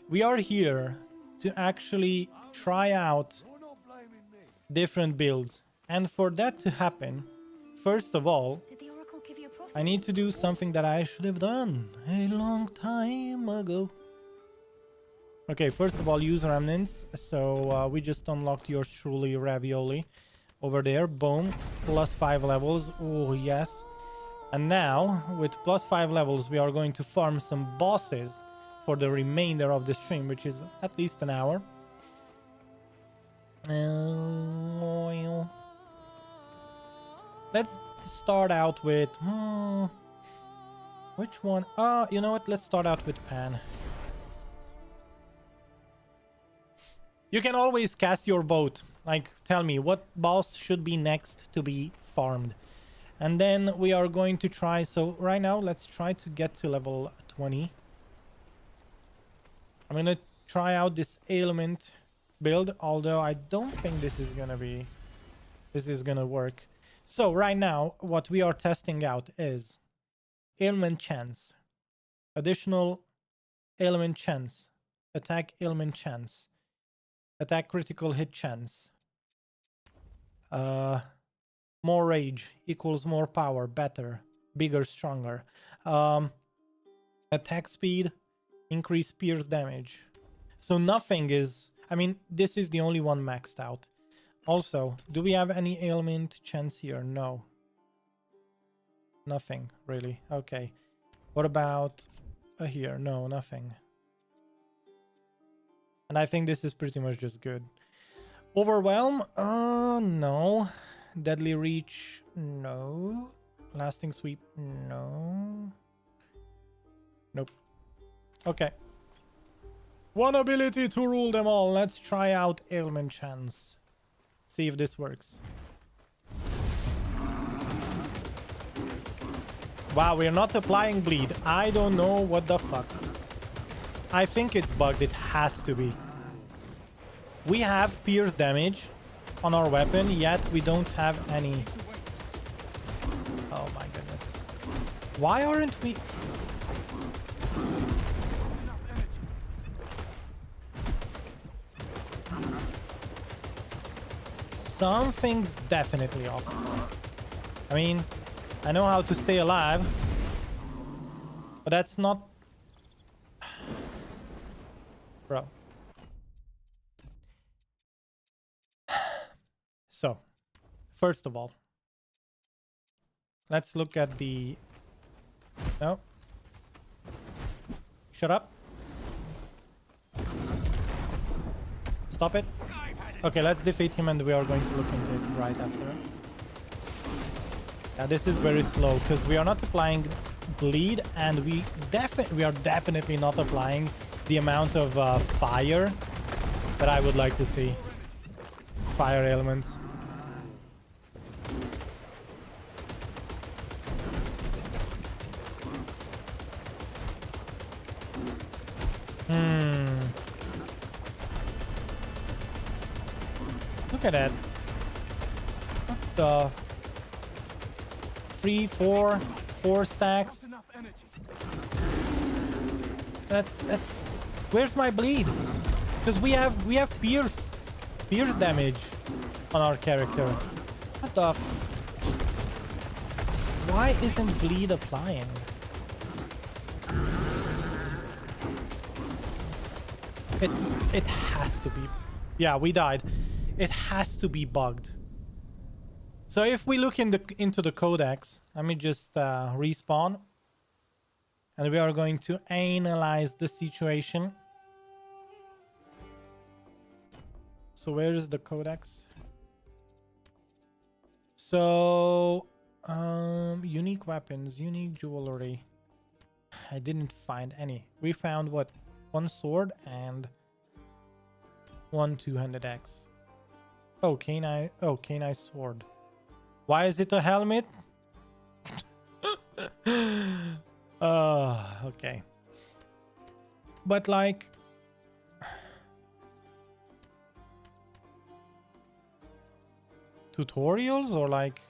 We are here to actually try out different builds, and for that to happen, first of all, did the Oracle give you a prophecy? I need to do something that I should have done a long time ago. Okay, first of all, use remnants. So we just unlocked yours truly, Ravioli, over there. Boom, +5 levels. Oh yes. And now with +5 levels, we are going to farm some bosses for the remainder of the stream, which is at least an hour. Let's start out with which one? You know what? Let's start out with Pan. You can always cast your vote. Like, tell me what boss should be next to be farmed. And then we are going to try. So right now, let's try to get to level 20. I'm going to try out this ailment build, although I don't think this is going to work. So right now, what we are testing out is ailment chance, additional ailment chance, attack ailment chance, attack critical hit chance, more rage equals more power, better, bigger, stronger, attack speed, increase pierce damage. So nothing is, I mean, this is the only one maxed out. Also, do we have any ailment chance here? No. Nothing, really. Okay. What about here? No, nothing. And I think this is pretty much just good. Overwhelm? No. Deadly Reach? No. Lasting Sweep? No. Nope. Okay. One ability to rule them all. Let's try out ailment chance. See if this works. Wow, we're not applying bleed. I don't know what the fuck. I think it's bugged. It has to be. We have pierce damage on our weapon, yet we don't have any. Oh my goodness. Why aren't we... Something's definitely off. I mean, I know how to stay alive, but that's not... Bro. So, first of all, let's look at the... No. Shut up. Stop it. Okay, let's defeat him and we are going to look into it right after. Yeah, this is very slow because we are not applying bleed and we are definitely not applying the amount of fire that I would like to see. Fire elements. Look at that. What the? 3, 4 stacks. Enough energy. That's where's my bleed? Because we have pierce damage on our character. What the? Why isn't bleed applying? It has to be. Yeah, we died. It has to be bugged. So if we look into the codex, let me just respawn. And we are going to analyze the situation. So where is the codex? So unique weapons, unique jewelry. I didn't find any. We found what? One sword and one two-handed axe. Oh, canine sword. Why is it a helmet? Okay. But like, tutorials or like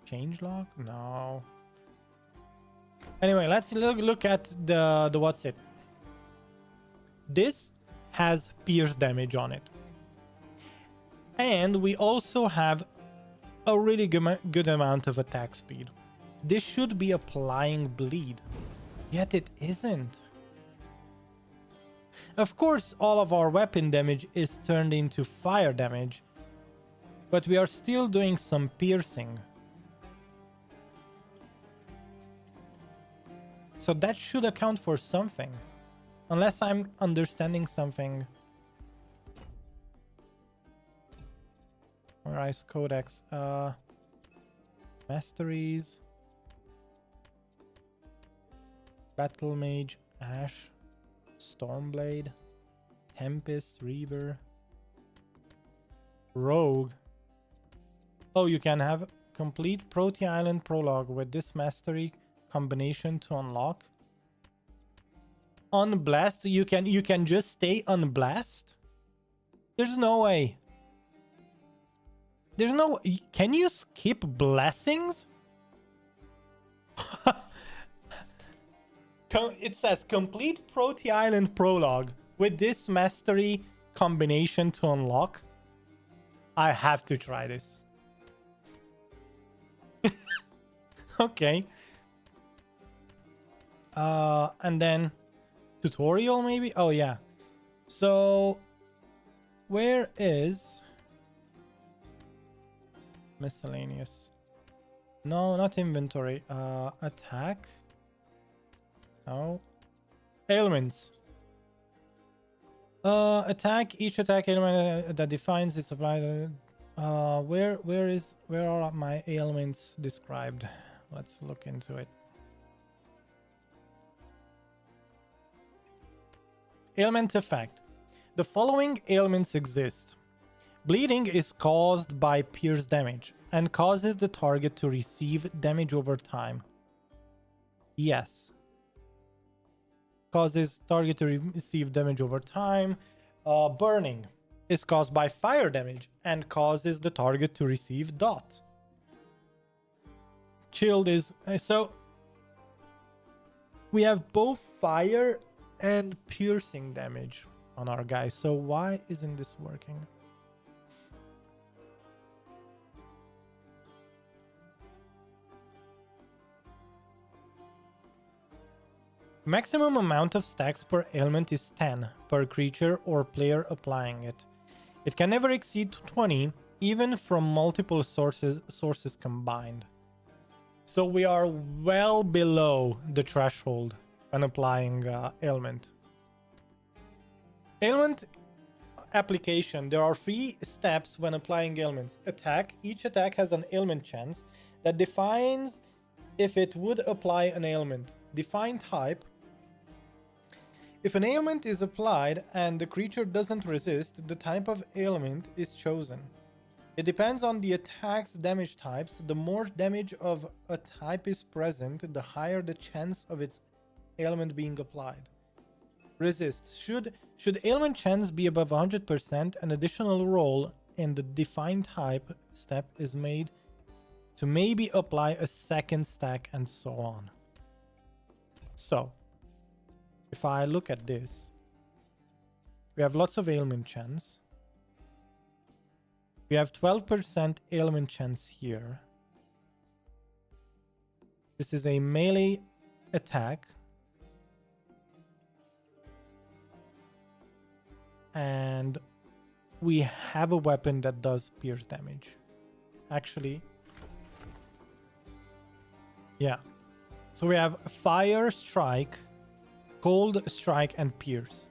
changelog? No. Anyway, let's look at the what's it. This has pierce damage on it. And we also have a really good amount of attack speed. This should be applying bleed, yet it isn't. Of course, all of our weapon damage is turned into fire damage, but we are still doing some piercing. So that should account for something, unless I'm understanding something. Rise Codex, Masteries, Battle Mage, Ash, Stormblade, Tempest, Reaver, Rogue. Oh, you can have complete Protea Island prologue with this mastery combination to unlock. Unblessed, you can just stay unblessed? There's no way. There's no... Can you skip blessings? It says complete Protea Island prologue with this mastery combination to unlock. I have to try this. Okay. And then tutorial maybe? Oh yeah. So where is miscellaneous? No, not inventory. Attack. No. Ailments. Attack. Each attack ailment that defines its applied. Where are my ailments described? Let's look into it. Ailment effect. The following ailments exist. Bleeding is caused by pierce damage and causes the target to receive damage over time. Yes. Causes target to receive damage over time. Burning is caused by fire damage and causes the target to receive dot. Chilled is... So, we have both fire and piercing damage on our guy. So why isn't this working? Maximum amount of stacks per ailment is 10 per creature or player applying it. It can never exceed 20, even from multiple sources combined. So we are well below the threshold when applying ailment. Ailment application. There are 3 steps when applying ailments. Attack. Each attack has an ailment chance that defines if it would apply an ailment. Define type. If an ailment is applied and the creature doesn't resist, the type of ailment is chosen. It depends on the attack's damage types. The more damage of a type is present, the higher the chance of its ailment being applied. Resist. Should ailment chance be above 100%, an additional roll in the define type step is made to maybe apply a second stack and so on. So, if I look at this, we have lots of ailment chance. We have 12% ailment chance here. This is a melee attack. And we have a weapon that does pierce damage. Actually, yeah. So we have fire strike, cold strike, and pierce.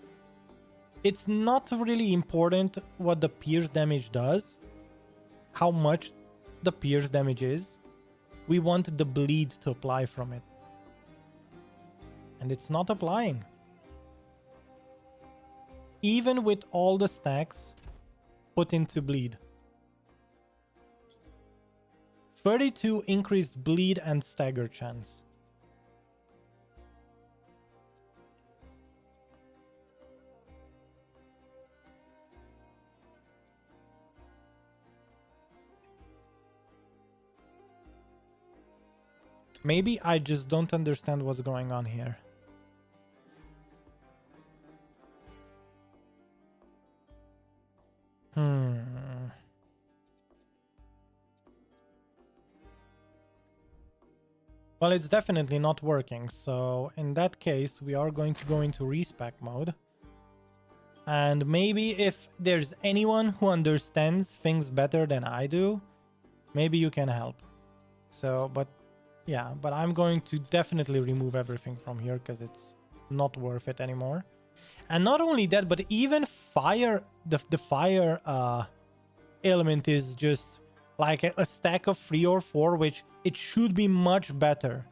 It's not really important what the pierce damage does, how much the pierce damage is. We want the bleed to apply from it. And it's not applying. Even with all the stacks put into bleed. 32 increased bleed and stagger chance. Maybe I just don't understand what's going on here. Well, it's definitely not working. So in that case, we are going to go into respec mode. And maybe if there's anyone who understands things better than I do, maybe you can help. So, but yeah, but I'm going to definitely remove everything from here because it's not worth it anymore. And not only that, but even fire, the fire element is just like a stack of 3 or 4, which it should be much better.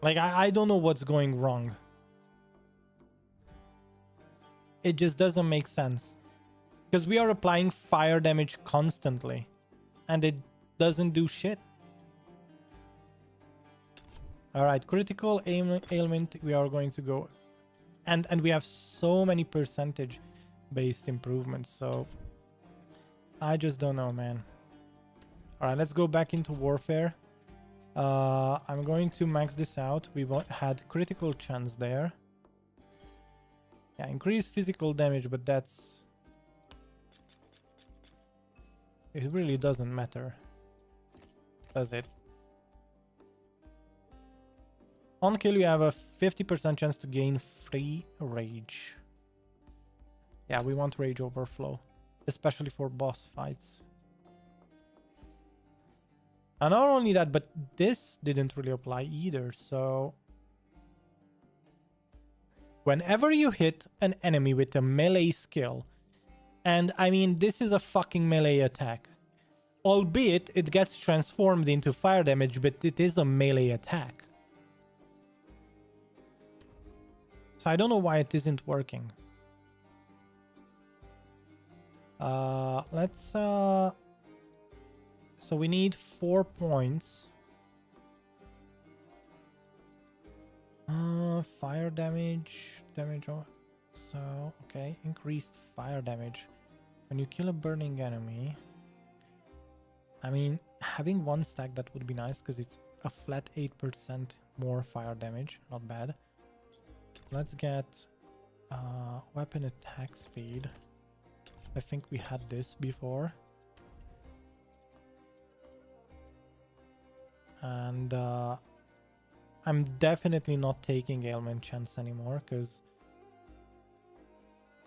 Like, I don't know what's going wrong. It just doesn't make sense. Because we are applying fire damage constantly. And it doesn't do shit. Alright, critical ailment, we are going to go. And we have so many percentage based improvements, so I just don't know, man. Alright, let's go back into warfare. I'm going to max this out. We had critical chance there. Yeah, increase physical damage, but that's... It really doesn't matter, does it? On kill, you have a 50% chance to gain free rage. Yeah, we want rage overflow, especially for boss fights. And not only that, but this didn't really apply either, so... Whenever you hit an enemy with a melee skill, and I mean, this is a fucking melee attack. Albeit, it gets transformed into fire damage, but it is a melee attack. So I don't know why it isn't working. Let's... So we need 4 points. Fire damage... So, okay. Increased fire damage. When you kill a burning enemy... I mean, having 1 stack, that would be nice, because it's a flat 8% more fire damage. Not bad. Let's get weapon attack speed. I think we had this before. And I'm definitely not taking ailment chance anymore because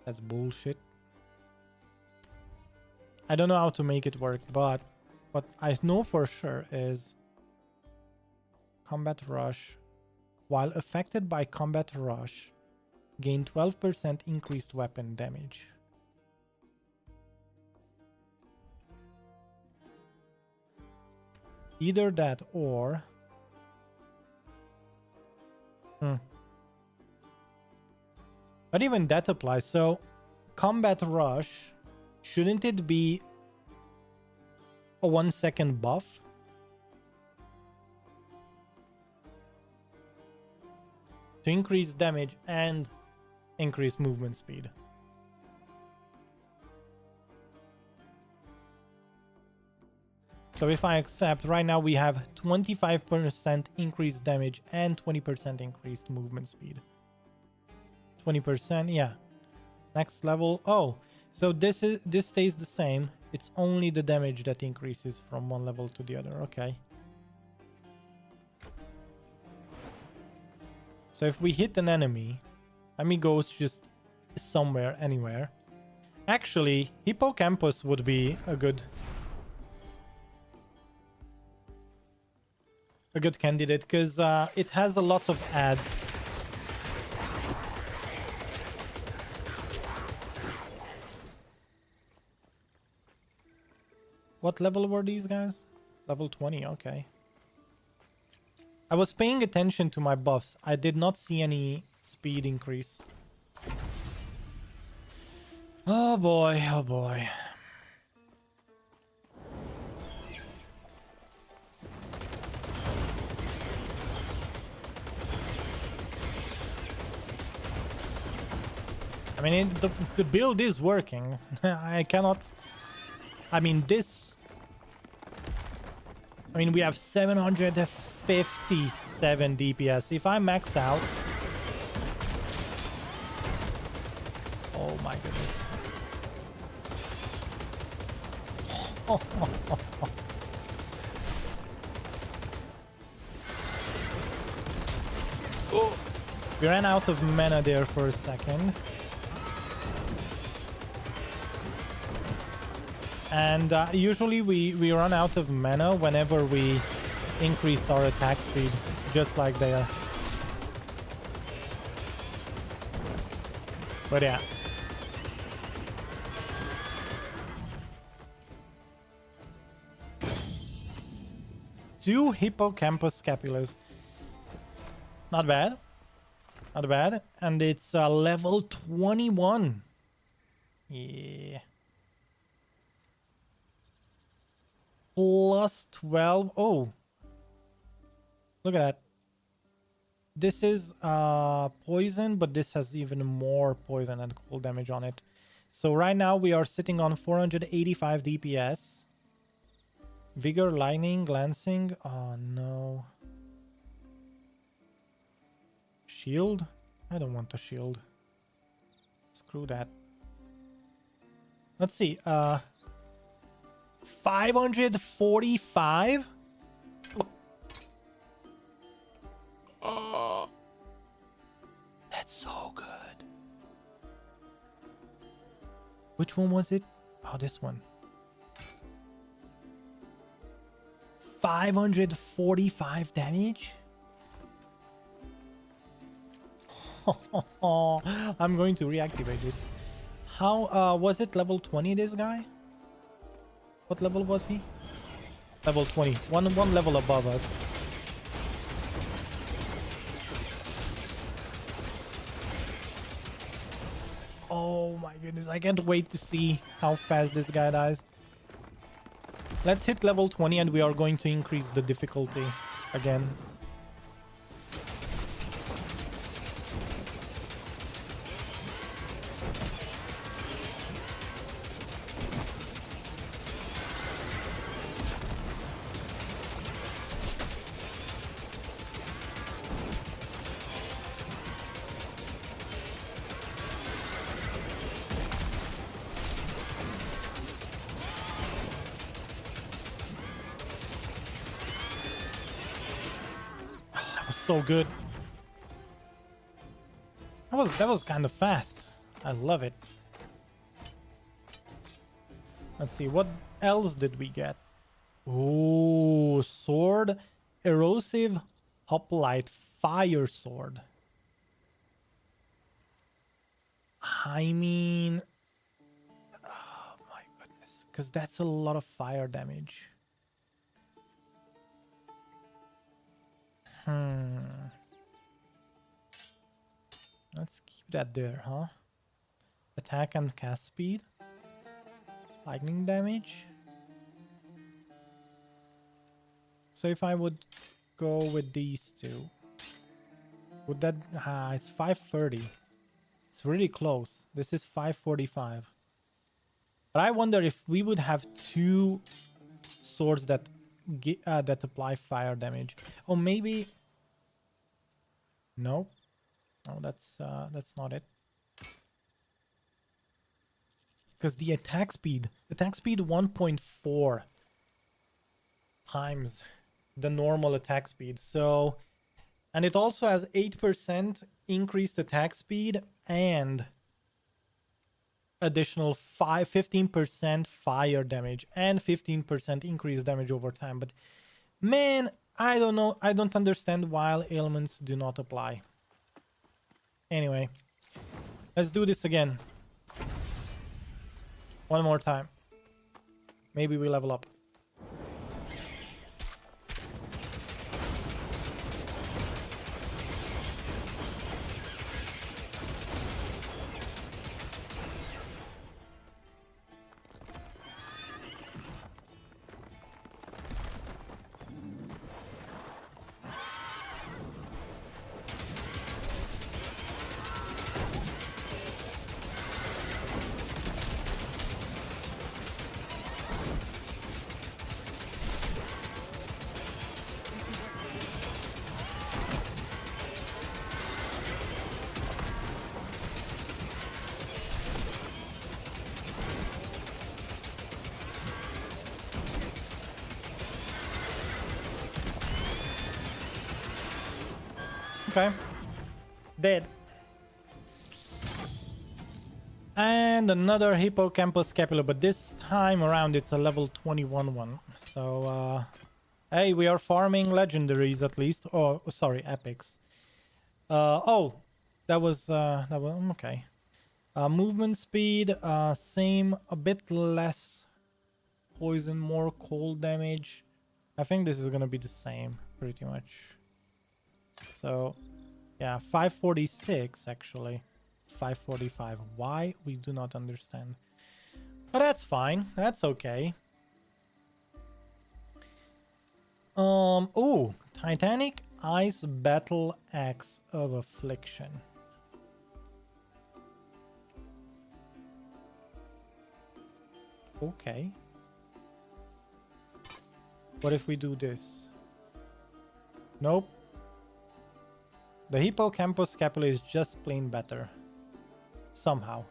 that's bullshit. I don't know how to make it work, but what I know for sure is combat rush. While affected by combat rush, gain 12% increased weapon damage. Either that or... But even that applies. So combat rush, shouldn't it be a 1 second buff? To increase damage and increase movement speed. So if I accept, right now we have 25% increased damage and 20% increased movement speed. 20%, yeah. Next level. Oh, so this stays the same. It's only the damage that increases from one level to the other. Okay. So if we hit an enemy, goes just somewhere, anywhere. Actually, Hippocampus would be a good candidate because it has a lot of ads. What level were these guys? Level 20, okay. I was paying attention to my buffs. I did not see any speed increase. Oh boy, oh boy. I mean, the build is working. I cannot... I mean, this... I mean, we have 757 DPS. If I max out... Oh my goodness. Oh. We ran out of mana there for a second. And usually we run out of mana whenever we increase our attack speed, just like there. But yeah. Two hippocampus scapulas. Not bad. Not bad. And it's level 21. Yeah. Plus 12. Oh. Look at that. This is poison, but this has even more poison and cold damage on it. So right now we are sitting on 485 DPS. Vigor, lightning, glancing. Oh no. Shield? I don't want a shield. Screw that. Let's see. 545? Oh, that's so good. Which one was it? Oh, this one. 545 damage? I'm going to reactivate this. How was it level 20, this guy? What level was he? Level 20. One level above us. Oh my goodness, I can't wait to see how fast this guy dies. Let's hit level 20 and we are going to increase the difficulty again. So good. That was kind of fast. I love it. Let's see, what else did we get? Oh, sword, erosive hoplite fire sword. I mean, oh my goodness, because that's a lot of fire damage. Let's keep That there, huh? Attack and cast speed. Lightning damage. So if I would go with these two, would that... it's 530. It's really close. This is 545. But I wonder if we would have two swords that that apply fire damage. Oh, maybe... No. No, that's not it. Because the attack speed 1.4 times the normal attack speed. So, and it also has 8% increased attack speed and additional 15% fire damage and 15% increased damage over time. But man, I don't know. I don't understand why ailments do not apply. Anyway, let's do this again. One more time. Maybe we level up. Okay. Dead. And another hippocampus scapula, but this time around it's a level 21 one. So, hey, we are farming legendaries at least. Oh, sorry, epics. Oh, that was okay. Movement speed, same, a bit less poison, more cold damage. I think this is gonna be the same, pretty much. So, yeah, 546 actually. 545. Why? We do not understand. But that's fine. That's okay. Oh, Titanic Ice Battle Axe of Affliction. Okay. What if we do this? Nope. The hippocampus scapula is just plain better. Somehow.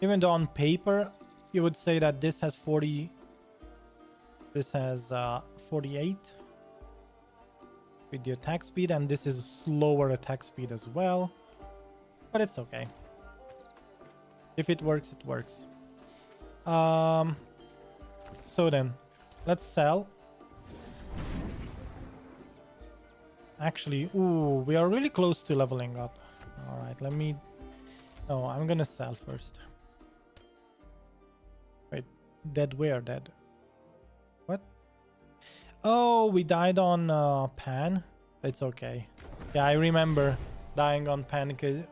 Even though on paper you would say that this has 40, this has 48 with the attack speed, and this is slower attack speed as well, but it's okay. If it works, it works. So then let's sell. Actually, ooh, we are really close to leveling up. All right, let me... No, I'm gonna sell first. Wait, dead where? Dead? What? Oh, we died on Pan? It's okay. Yeah, I remember dying on Pan because...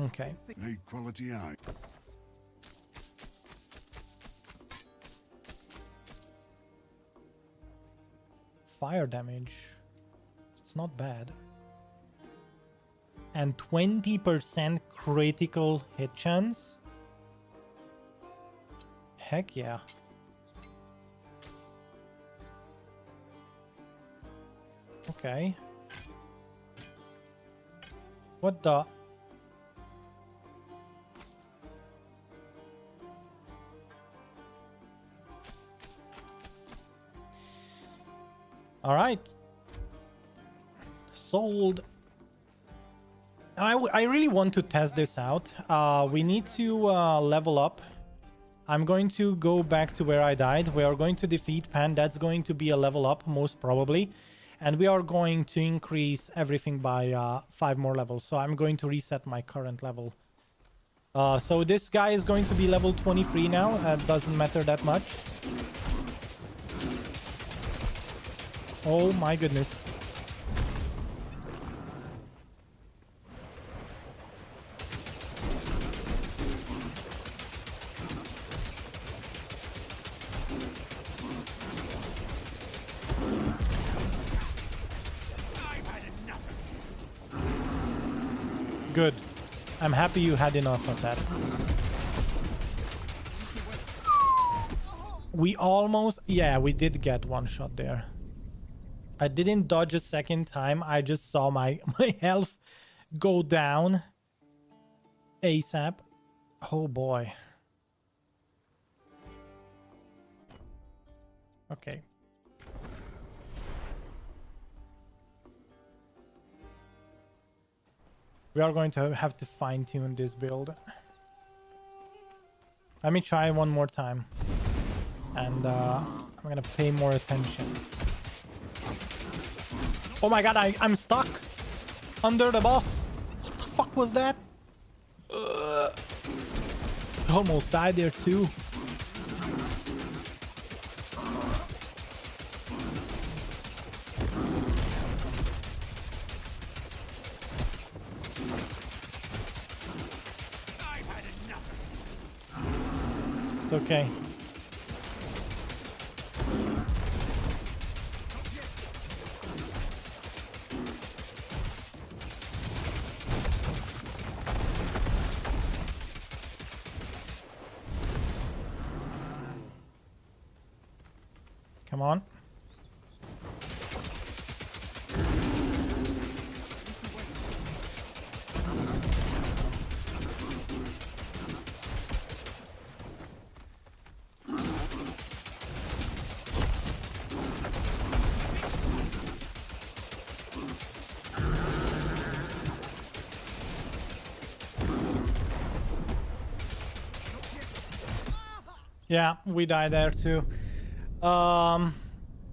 Okay. Need quality eye. Fire damage. It's not bad. And 20% critical hit chance. Heck yeah. Okay. What the... All right. Sold. I really want to test this out. We need to level up. I'm going to go back to where I died. We are going to defeat Pan. That's going to be a level up, most probably. And we are going to increase everything by 5 more levels. So I'm going to reset my current level. So this guy is going to be level 23 now. Doesn't matter that much. Oh my goodness. Good. I'm happy you had enough of that. We almost... Yeah, we did get one shot there. I didn't dodge a second time. I just saw my health go down ASAP. Oh boy. Okay. We are going to have to fine-tune this build. Let me try one more time. And I'm gonna pay more attention. Oh my god, I'm stuck under the boss. What the fuck was that? Almost died there too. It's okay. Come on. Yeah, we died there too.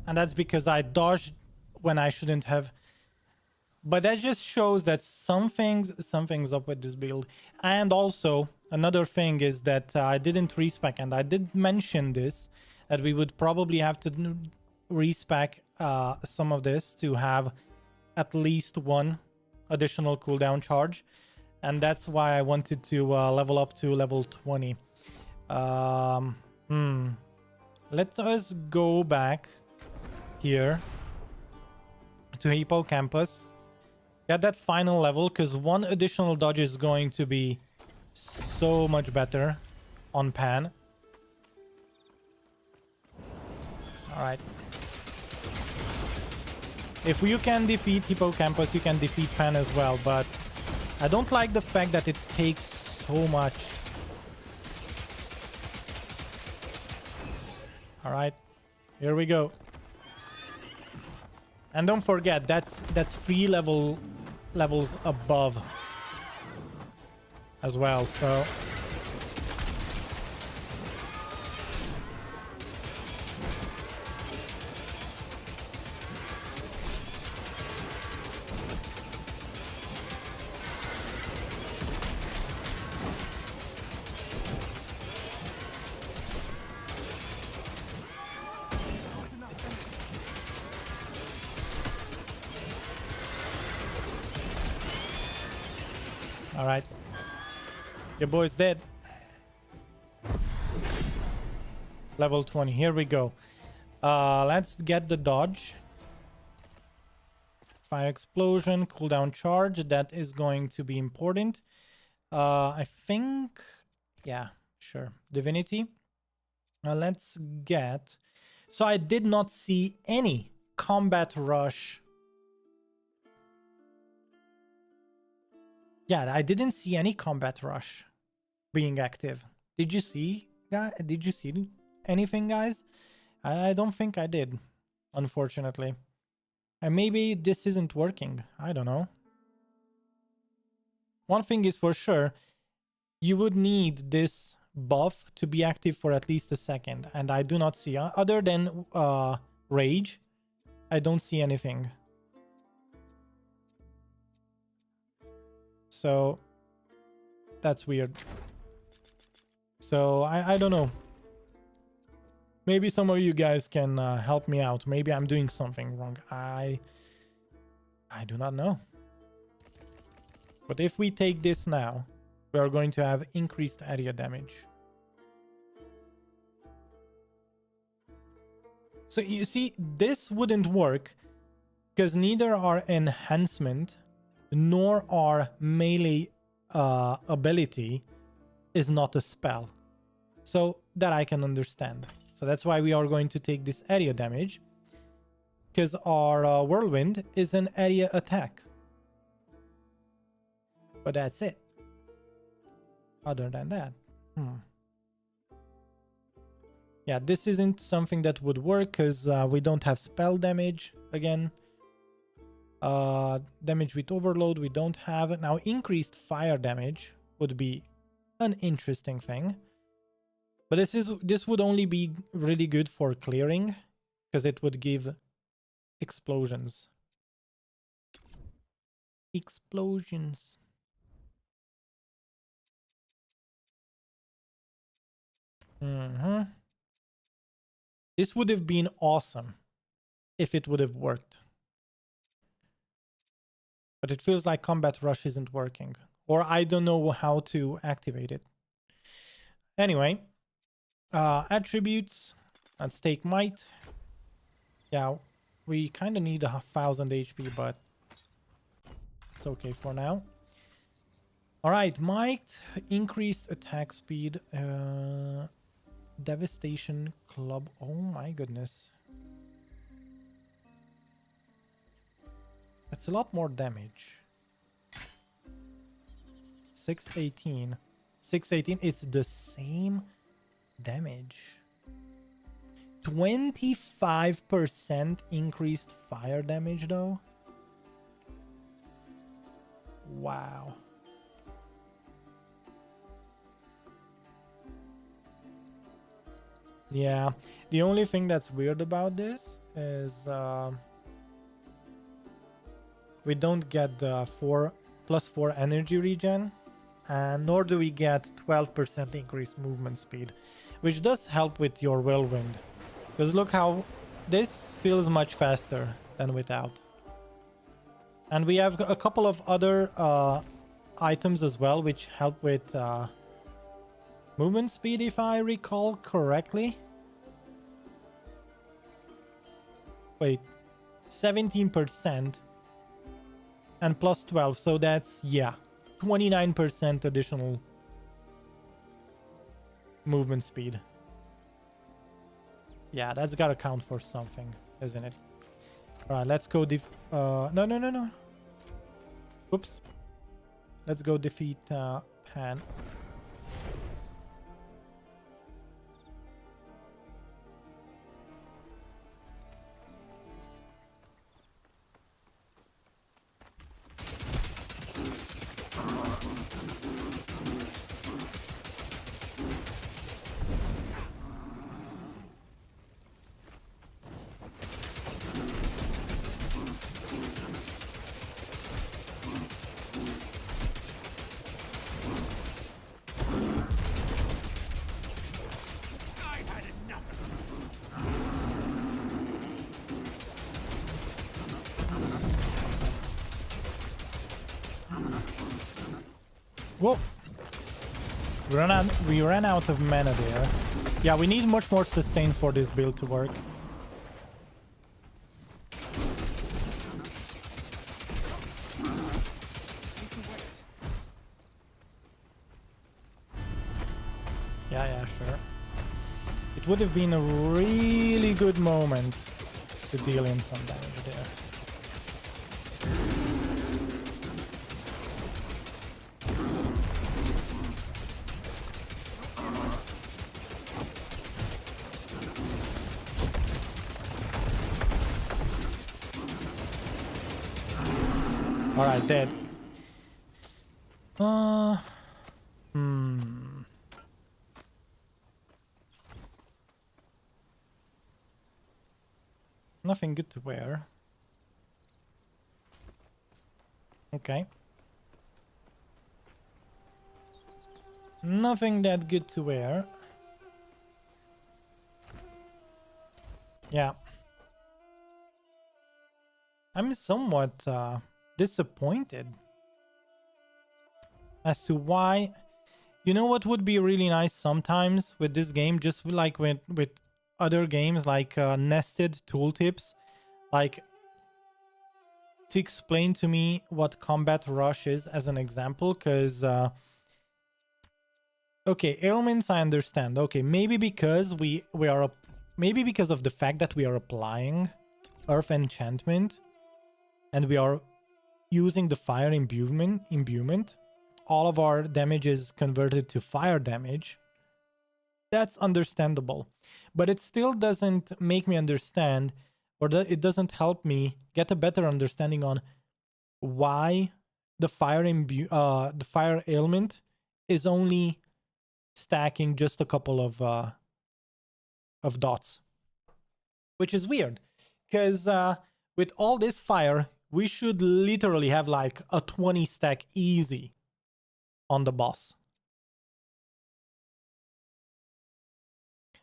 And that's because I dodged when I shouldn't have. But that just shows that something's up with this build. And also, another thing is that I didn't respec, and I did mention this, that we would probably have to respec some of this to have at least one additional cooldown charge. And that's why I wanted to level up to level 20. Let us go back here to Hippocampus. Get that final level, because one additional dodge is going to be so much better on Pan. Alright. If you can defeat Hippocampus, you can defeat Pan as well, but I don't like the fact that it takes so much. Alright, here we go. And don't forget, that's 3 levels above as well, so... Alright. Your boy's dead. Level 20. Here we go. Let's get the dodge. Fire explosion, cooldown charge. That is going to be important. I think... Yeah, sure. Divinity. Let's get... So I did not see any combat rush. Yeah, I didn't see any combat rush being active. Did you see? Did you see anything, guys? I don't think I did, unfortunately. And maybe this isn't working. I don't know. One thing is for sure, you would need this buff to be active for at least a second. And I do not see, other than Rage, I don't see anything. So that's weird. So I don't know. Maybe some of you guys can help me out. Maybe I'm doing something wrong. I do not know. But if we take this now, we are going to have increased area damage. So you see, this wouldn't work because neither our enhancement nor our melee ability is not a spell. So that I can understand. So that's why we are going to take this area damage, because our whirlwind is an area attack. But that's it. Other than that, yeah, this isn't something that would work because we don't have spell damage again. Damage with overload we don't have. Now increased fire damage would be an interesting thing. But this would only be really good for clearing, because it would give explosions. Explosions. This would have been awesome if it would have worked. But it feels like Combat Rush isn't working. Or I don't know how to activate it. Anyway. Attributes. Let's take Might. Yeah, we kind of need 1,000 HP, but it's okay for now. Alright, Might. Increased attack speed. Devastation Club. Oh my goodness. That's a lot more damage. 618. 618. It's the same damage. 25% increased fire damage though. Wow. Yeah, the only thing that's weird about this is we don't get the +4 energy regen, and nor do we get 12% increased movement speed, which does help with your whirlwind. Because look how this feels much faster than without. And we have a couple of other items as well, which help with movement speed, if I recall correctly. Wait, 17% and +12, so that's, yeah, 29% additional movement speed. Yeah, that's gotta count for something, isn't it? Alright, let's go no. Oops. Let's go defeat Pan. Whoa! We ran out of mana there. Yeah, we need much more sustain for this build to work. Yeah, sure. It would have been a really good moment to deal in some damage there. Alright, dead. Nothing good to wear. Okay. Nothing that good to wear. Yeah. I'm somewhat disappointed as to why. You know what would be really nice sometimes with this game, just like with other games, like nested tooltips, like to explain to me what combat rush is as an example, because okay, ailments I understand. Okay, maybe because maybe because of the fact that we are applying earth enchantment and we are using the fire imbuement, all of our damage is converted to fire damage. That's understandable, but it still doesn't make me understand, or it doesn't help me get a better understanding on why the fire ailment is only stacking just a couple of dots, which is weird, because with all this fire, we should literally have like a 20 stack easy on the boss.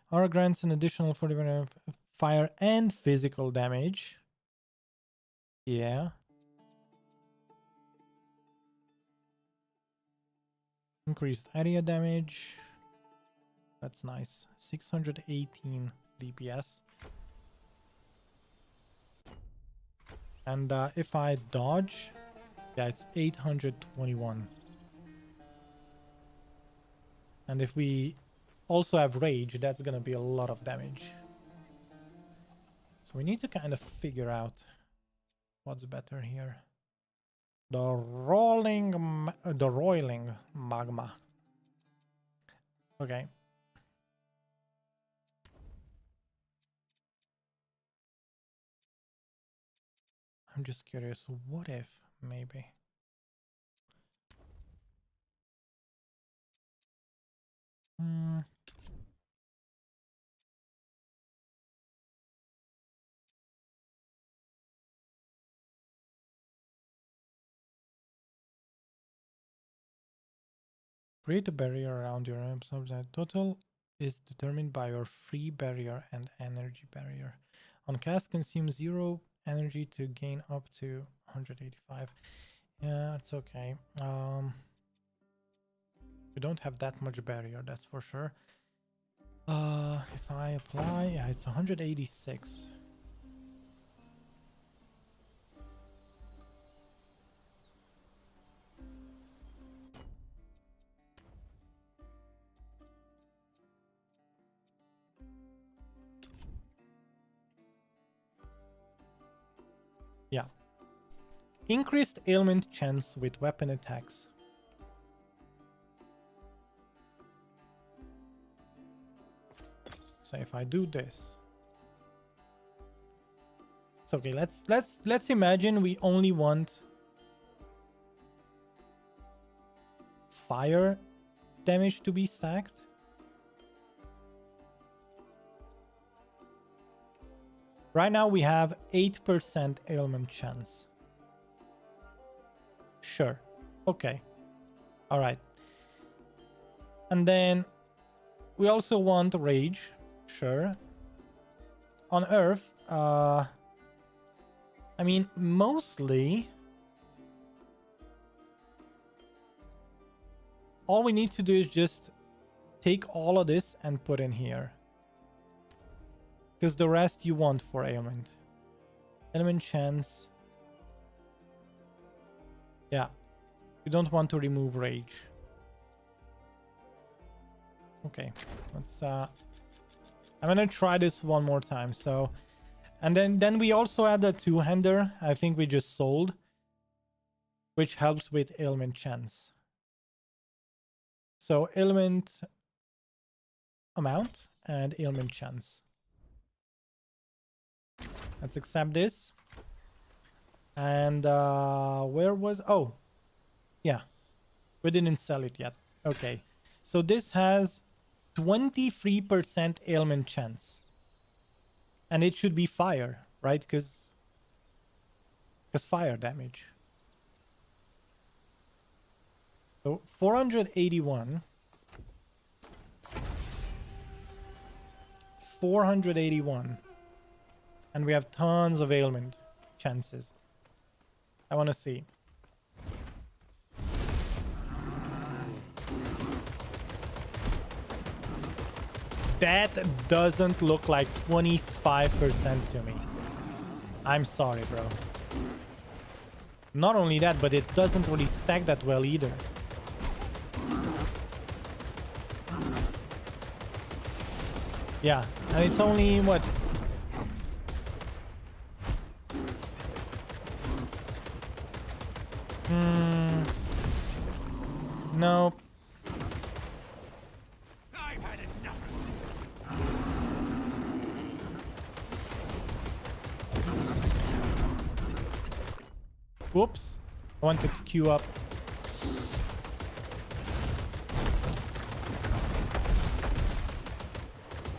Aura grants an additional 40% of fire and physical damage. Yeah. Increased area damage. That's nice. 618 DPS. And if I dodge, yeah, it's 821. And if we also have rage, that's gonna be a lot of damage. So we need to kind of figure out what's better here. The roiling magma. Okay. I'm just curious, what if maybe? Create a barrier around your subset. Total is determined by your free barrier and energy barrier. On cast, consume 0 energy to gain up to 185. Yeah, it's okay. We don't have that much barrier, that's for sure. If I apply, yeah, it's 186. Yeah. Increased ailment chance with weapon attacks. So if I do this, it's okay. Let's imagine we only want fire damage to be stacked. Right now we have 8% ailment chance. Sure. Okay. All right. And then we also want rage. Sure. On Earth, I mean, mostly all we need to do is just take all of this and put in here. Because the rest you want for ailment. Ailment chance. Yeah. You don't want to remove rage. Okay. Let's I'm gonna try this one more time. So, and then we also add a two-hander. I think we just sold, which helps with ailment chance. So ailment amount and ailment chance. Let's accept this. And where was... Oh, yeah. We didn't sell it yet. Okay. So this has 23% ailment chance. And it should be fire, right? Because fire damage. So 481. 481. And we have tons of ailment chances. I want to see. That doesn't look like 25% to me. I'm sorry, bro. Not only that, but it doesn't really stack that well either. Yeah, and it's only what? Nope. I've had enough. Whoops. I wanted to queue up.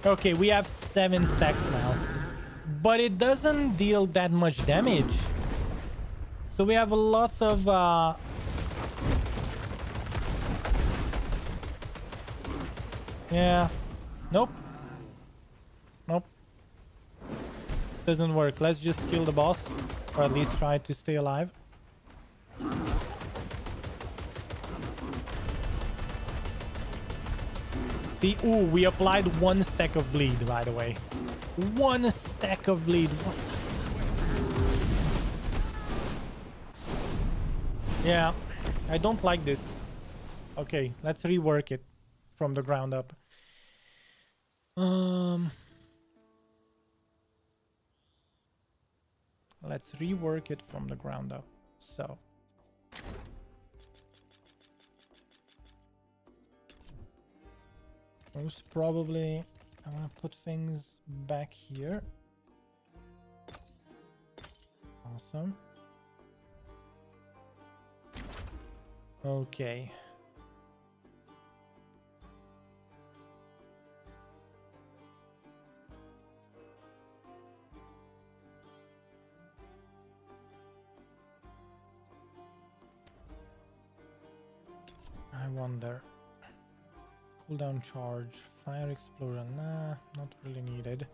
Okay, we have 7 stacks now. But it doesn't deal that much damage. So we have lots of... Yeah. Nope. Nope. Doesn't work. Let's just kill the boss. Or at least try to stay alive. See, ooh, we applied 1 stack of bleed, by the way. 1 stack of bleed. What the... Yeah, I don't like this. Okay, let's rework it from the ground up. Let's rework it from the ground up. So. Most probably, I'm gonna put things back here. Awesome. Okay. I wonder. Cooldown charge, fire explosion, nah, not really needed.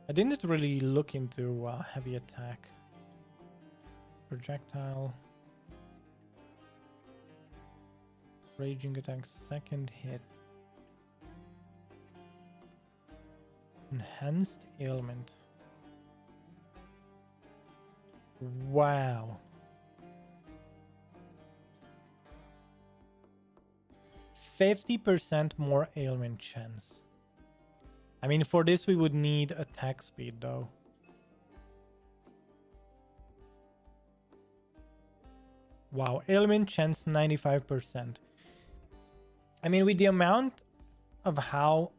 I didn't really look into heavy attack. Projectile. Raging attack, second hit. Enhanced ailment. Wow. 50% more ailment chance. I mean, for this we would need attack speed though. Wow, ailment chance 95%. I mean, with the amount of how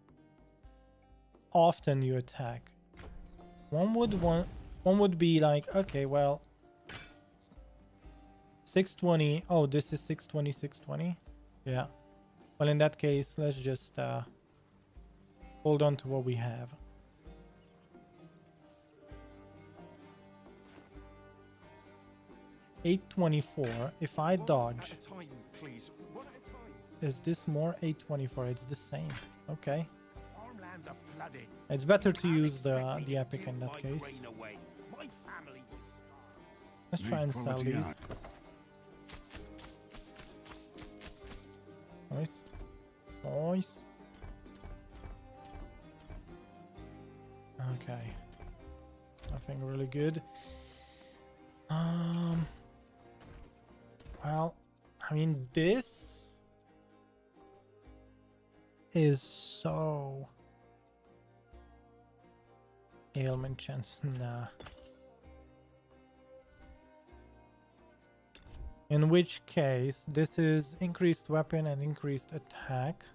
often you attack, one would be like, okay, well, 620. Oh, this is 620, 620. Yeah. Well, in that case, let's just hold on to what we have. $824. If I dodge, At a time, please. One at a time. is this more? $824. It's the same. Okay. Farmlands are flooded. It's better to use the epic in that case. My family will starve. Let's try and sell these. Nice. Nice. Okay. Nothing really good. Well, I mean, this is so ailment chance. Nah. In which case, this is increased weapon and increased attack.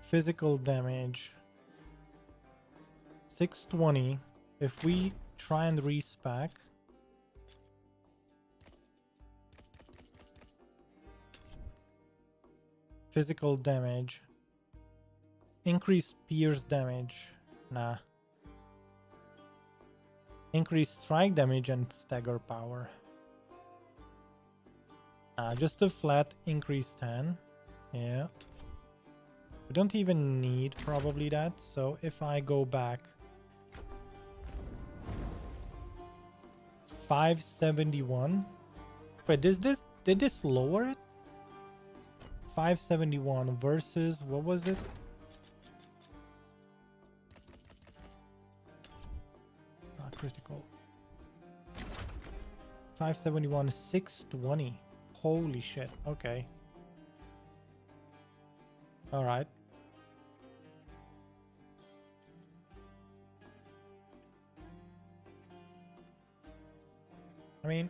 Physical damage. 620. If we try and respec. Physical damage. Increased pierce damage. Nah. Increased strike damage and stagger power. Just a flat increase 10. Yeah. We don't even need probably that. So if I go back 571. Wait, did this lower it? 571 versus what was it? Not critical. 571 620. Holy shit. Okay. All right. I mean,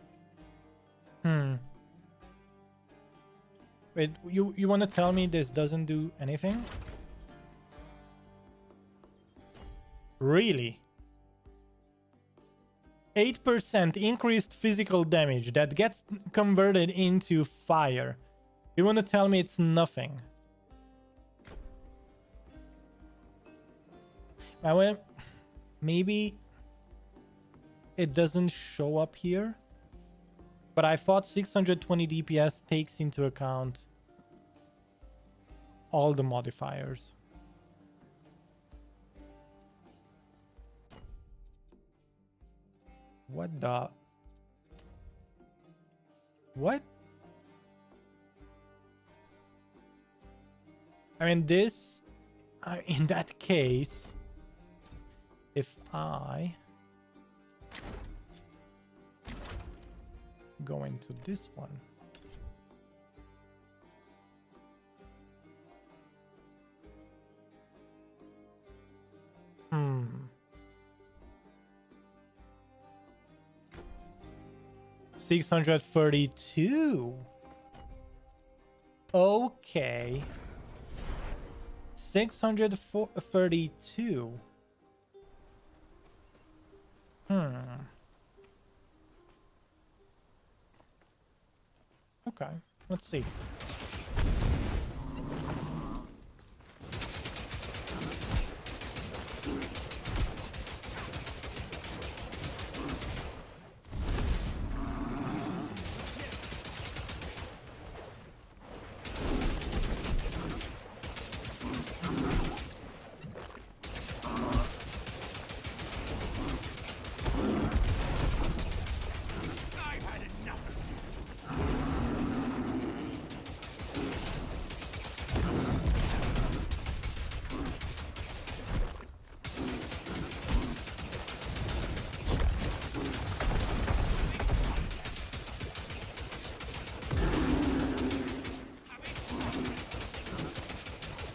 wait, you want to tell me this doesn't do anything? Really? 8% increased physical damage that gets converted into fire. You want to tell me it's nothing? Well, maybe it doesn't show up here. But I thought 620 DPS takes into account all the modifiers. What the? What? I mean, this... in that case, if I... go into this one. 632. Okay. 632. Okay, let's see.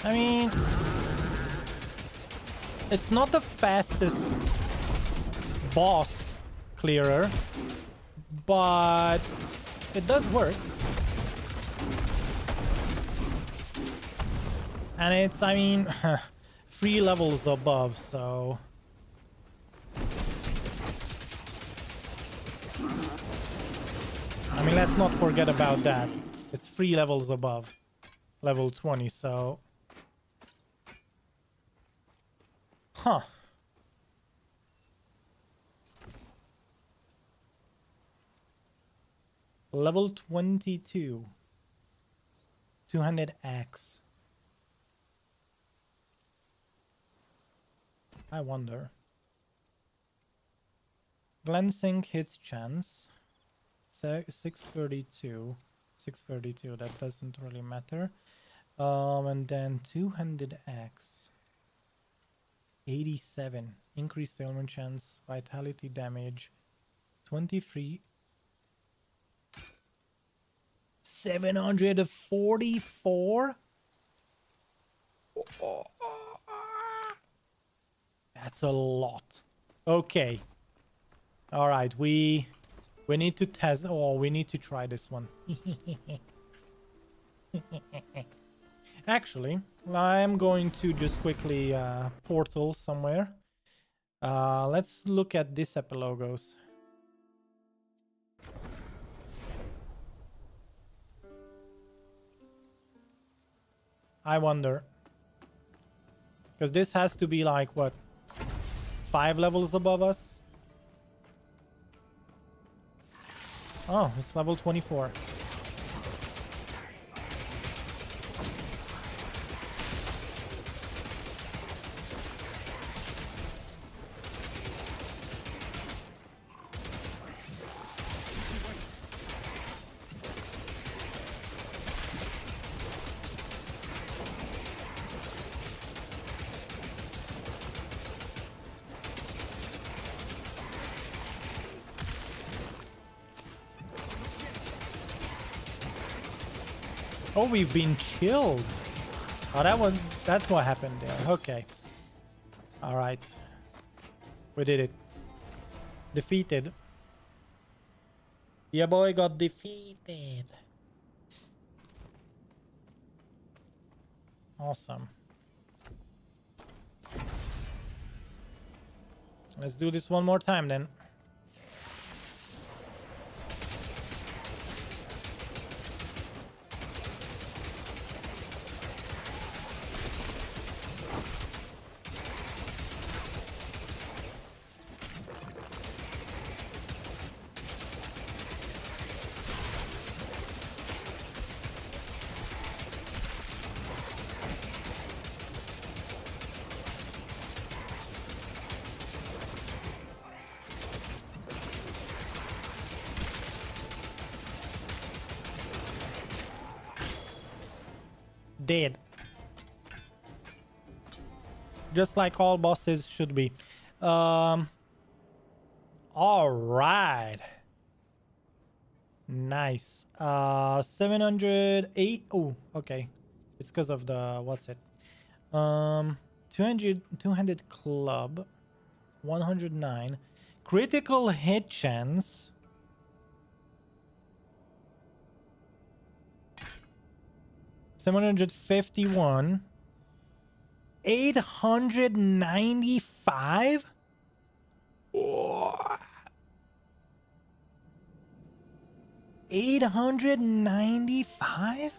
I mean, it's not the fastest boss clearer, but it does work. And it's, I mean, 3 levels above, so... I mean, let's not forget about that. It's 3 levels above level 20, so... Huh. Level 22. 200x. I wonder. Glancing hits chance. 632. 632, that doesn't really matter. And then 200x. 87 increased ailment chance, vitality damage 23, 744. That's a lot. Okay, all right, we need to test. Oh, we need to try this one. Actually, I'm going to just quickly portal somewhere. Let's look at this epilogos. I wonder. Because this has to be like, what? 5 levels above us? Oh, it's level 24. Oh, we've been chilled. Oh, that's what happened there. Okay. All right. We did it. Defeated. Yeah, boy got defeated. Awesome. Let's do this one more time then. Dead. Just like all bosses should be. All right. Nice. 708. Oh, okay. It's because of the what's it? 200 club. 109. Critical hit chance. $751. 895. Oh. 895.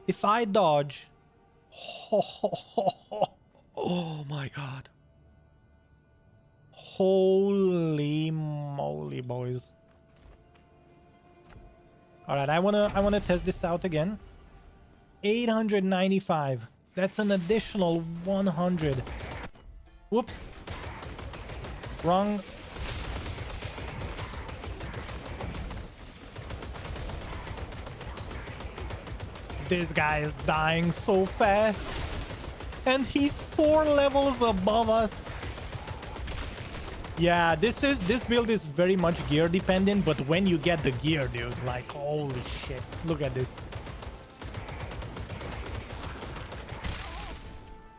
If I dodge. Oh my god. Holy moly, boys. All right, I wanna test this out again. 895. That's an additional 100. Whoops. Wrong. This guy is dying so fast. And he's 4 levels above us. Yeah, this build is very much gear dependent, but when you get the gear, dude, like holy shit. Look at this.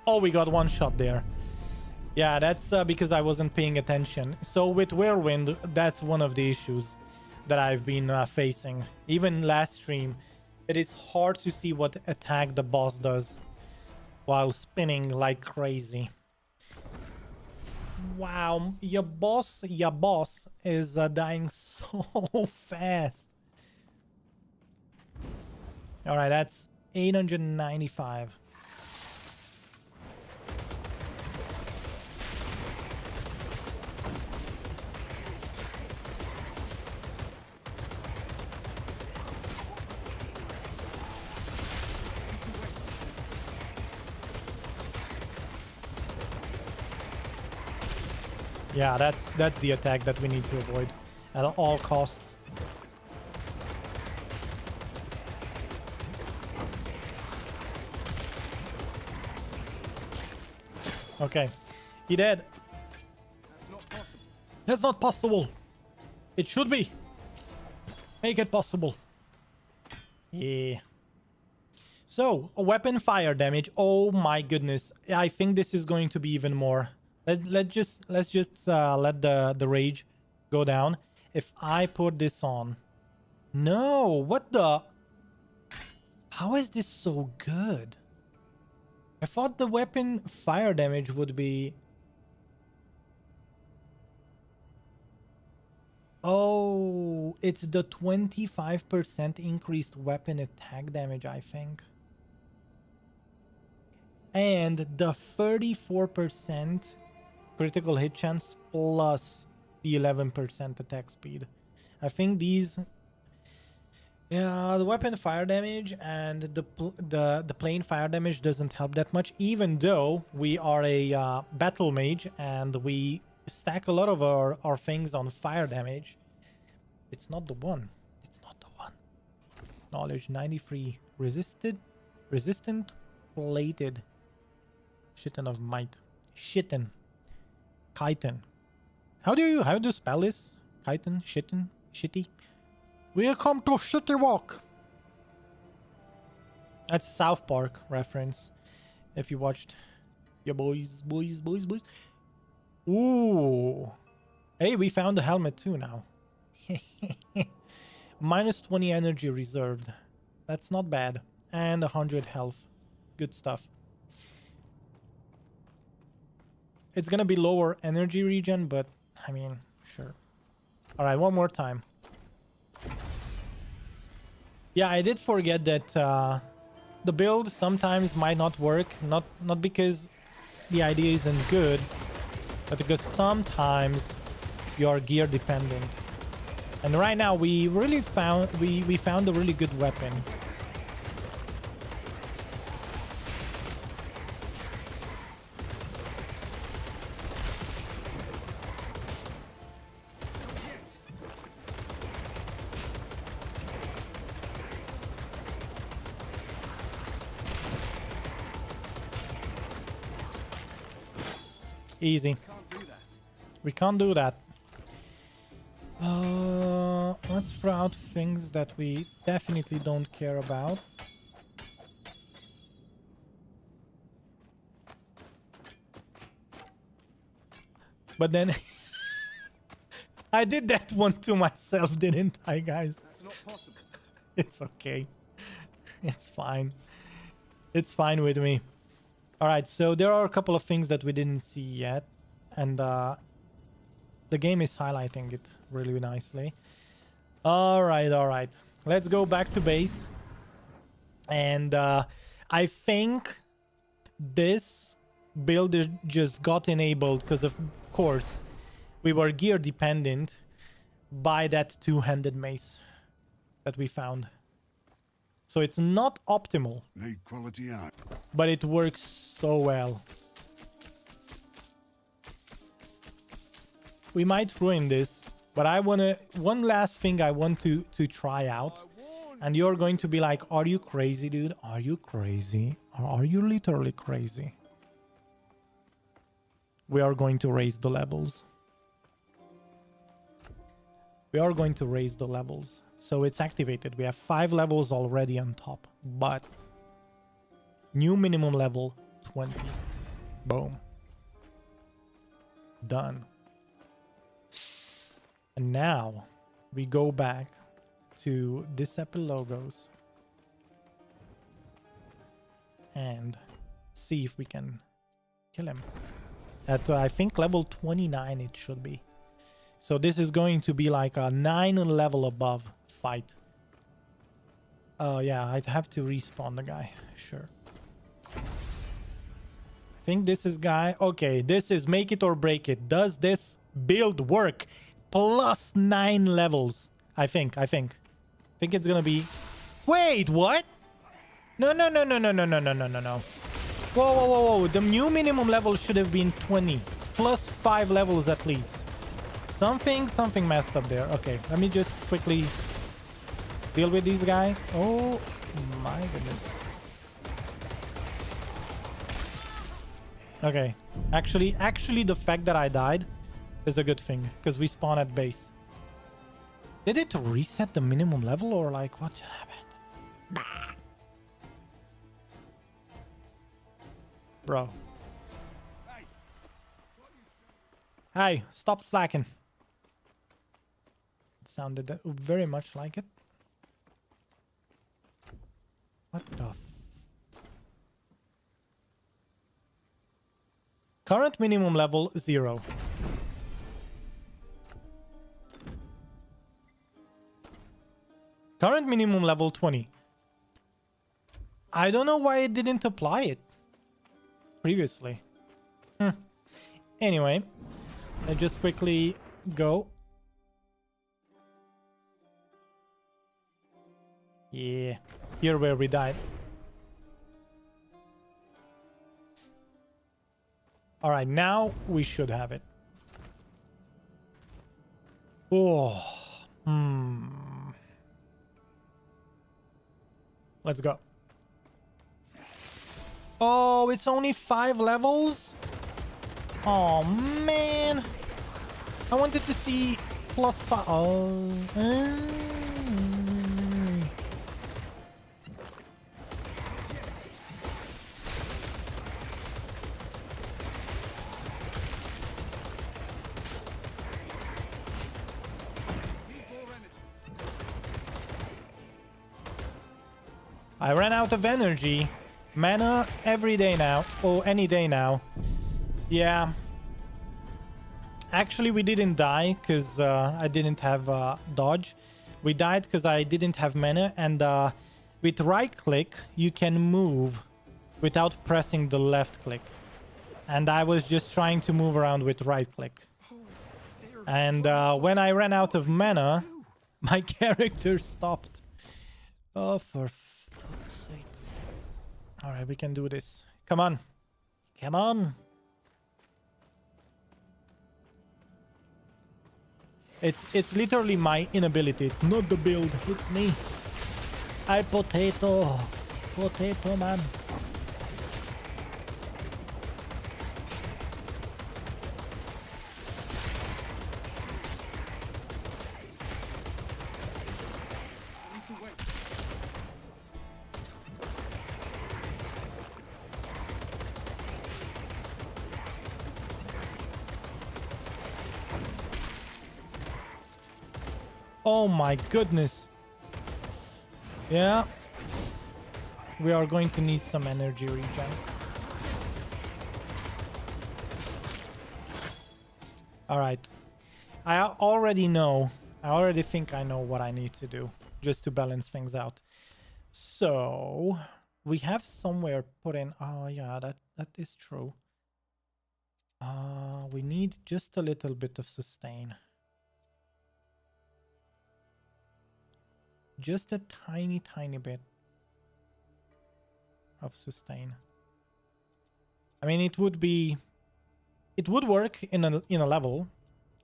Oh, we got one shot there. Yeah, that's because I wasn't paying attention. So with Whirlwind, that's one of the issues that I've been facing. Even last stream, it is hard to see what attack the boss does while spinning like crazy. Wow, your boss is dying so fast. All right, that's 895. Yeah, that's the attack that we need to avoid at all costs. Okay, he dead. That's not possible. That's not possible. It should be. Make it possible. Yeah. So, weapon fire damage. Oh my goodness. I think this is going to be even more. Let's just let the rage go down. If I put this on. No, what the? How is this so good? I thought the weapon fire damage would be. Oh, it's the 25% increased weapon attack damage, I think. And the 34% critical hit chance plus the 11% attack speed. I think these... Yeah, the weapon fire damage and the plain fire damage doesn't help that much, even though we are a battle mage and we stack a lot of our things on fire damage. It's not the one. It's not the one. Knowledge 93. Resistant, plated. Shitten of might. Shitten. Chitin. How do you spell this? Chitin? Shitten? Shitty? Welcome to City Walk. That's South Park reference. If you watched. Yeah, boys. Ooh. Hey, we found the helmet too now. Minus 20 energy reserved. That's not bad. And 100 health. Good stuff. It's gonna be lower energy regen, but I mean, sure. Alright, one more time. Yeah, I did forget that the build sometimes might not work. Not because the idea isn't good, but because sometimes you're gear dependent. And right now we really found we found a really good weapon. Easy. We can't do that. Let's throw out things that we definitely don't care about. But then I did that one to myself, didn't I, guys? That's not possible. It's okay. It's fine. It's fine with me. Alright, so there are a couple of things that we didn't see yet. And the game is highlighting it really nicely. Alright. Let's go back to base. And I think this build just got enabled because, of course, we were gear dependent by that two-handed mace that we found. So it's not optimal, Need quality art. but it works so well. We might ruin this, but I wanna... One last thing I want to try out. And you're going to be like, are you crazy, dude? Are you crazy? Or are you literally crazy? We are going to raise the levels. We are going to raise the levels. So it's activated. We have 5 levels already on top. But new minimum level 20. Boom. Done. And now we go back to Logos and see if we can kill him. At I think level 29 it should be. So this is going to be like a 9 level above fight. Oh yeah, I'd have to respawn the guy. Sure. I think this is guy. Okay, this is make it or break it. Does this build work? Plus 9 levels. I think it's gonna be... Wait, what? No. Whoa. The new minimum level should have been 20. Plus 5 levels at least. Something messed up there. Okay, let me just quickly deal with these guys. Oh my goodness. Okay. Actually, the fact that I died is a good thing, because we spawn at base. Did it reset the minimum level, or like what happened? Bro. Hey, stop slacking. It sounded very much like it. What the... Current minimum level 0. Current minimum level 20. I don't know why it didn't apply it previously. Anyway, I just quickly go. Yeah, here where we died. All right, now we should have it. Oh, Let's go. Oh, it's only 5 levels? Oh, man. I wanted to see plus 5. Oh. I ran out of energy. Mana every day now. Oh, any day now. Yeah. Actually, we didn't die because I didn't have dodge. We died because I didn't have mana. And with right click, you can move without pressing the left click. And I was just trying to move around with right click. And when I ran out of mana, my character stopped. Oh, for fuck's sake. Alright, we can do this. Come on. Come on. It's literally my inability. It's not the build. It's me. I potato. Potato man. Oh my goodness. Yeah. We are going to need some energy regen. Alright. I already know. I already think I know what I need to do. Just to balance things out. So we have somewhere put in. Oh yeah, that is true. We need just a little bit of sustain. Just a tiny bit of sustain. I mean, it would work in a level,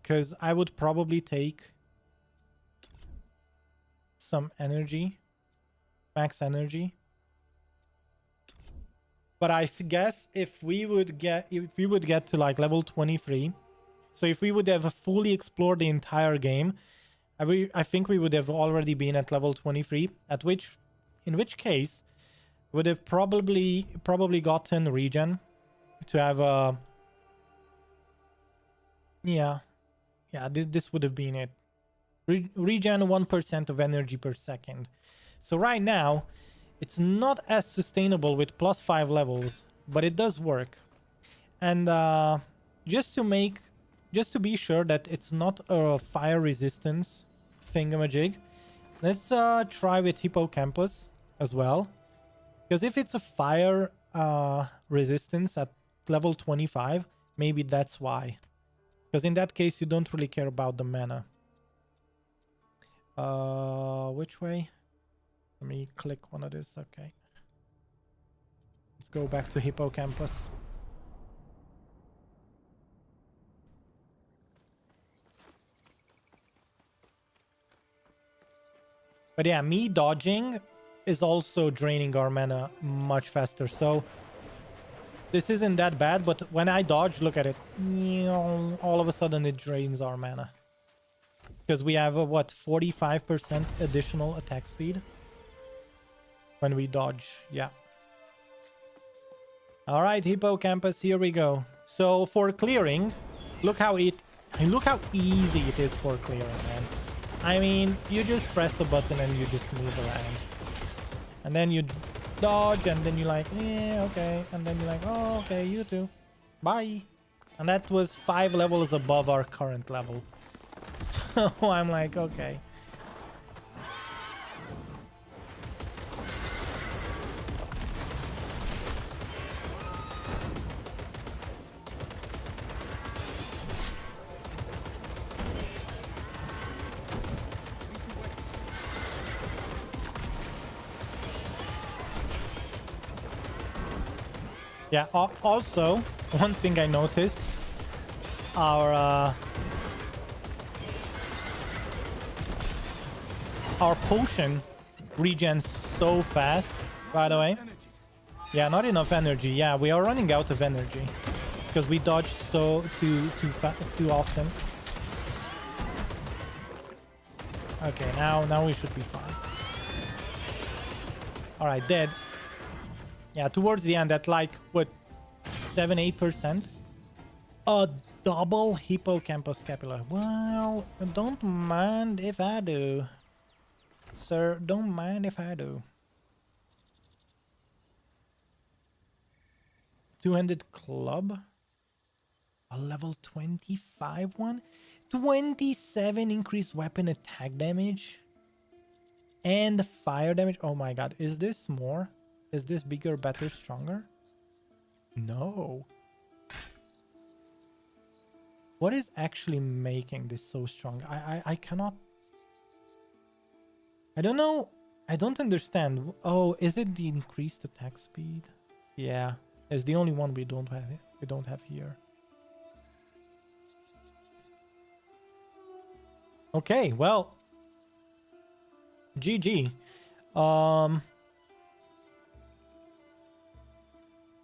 because I would probably take some energy, max energy. But I guess if we would get to like level 23, so if we would have fully explored the entire game, I think we would have already been at level 23, in which case would have probably gotten regen to have a this would have been it. Regen 1% of energy per second. So right now it's not as sustainable with +5 levels, but it does work. And just to be sure that it's not a fire resistance thingamajig, let's try with hippocampus as well, because if it's a fire resistance at level 25, maybe that's why, because in that case you don't really care about the mana. Which way? Let me click one of this. Okay, let's go back to hippocampus. But yeah, me dodging is also draining our mana much faster. So this isn't that bad, but when I dodge, look at it. All of a sudden it drains our mana. Because we have a, what, 45% additional attack speed when we dodge. Yeah. All right, hippocampus, here we go. So for clearing, look how easy it is for clearing, man. I mean, you just press a button and you just move around. And then you dodge and then you're like, yeah, okay. And then you're like, oh, okay, you too. Bye. And that was 5 levels above our current level. So I'm like, okay. Yeah, also, one thing I noticed, our potion regens so fast, by the way. Yeah, not enough energy. Yeah, we are running out of energy because we dodge too often. Okay, now we should be fine. All right, dead. Yeah, towards the end, at like, what, 7-8%? A double hippocampus scapula. Well, don't mind if I do. Sir, don't mind if I do. two-handed club. A level 25 one. 27 increased weapon attack damage. And fire damage. Oh my god. Is this more? Is this bigger, better, stronger? No. What is actually making this so strong? I cannot... I don't know. I don't understand. Oh, is it the increased attack speed? Yeah. It's the only one we don't have. We don't have here. Okay, well, GG.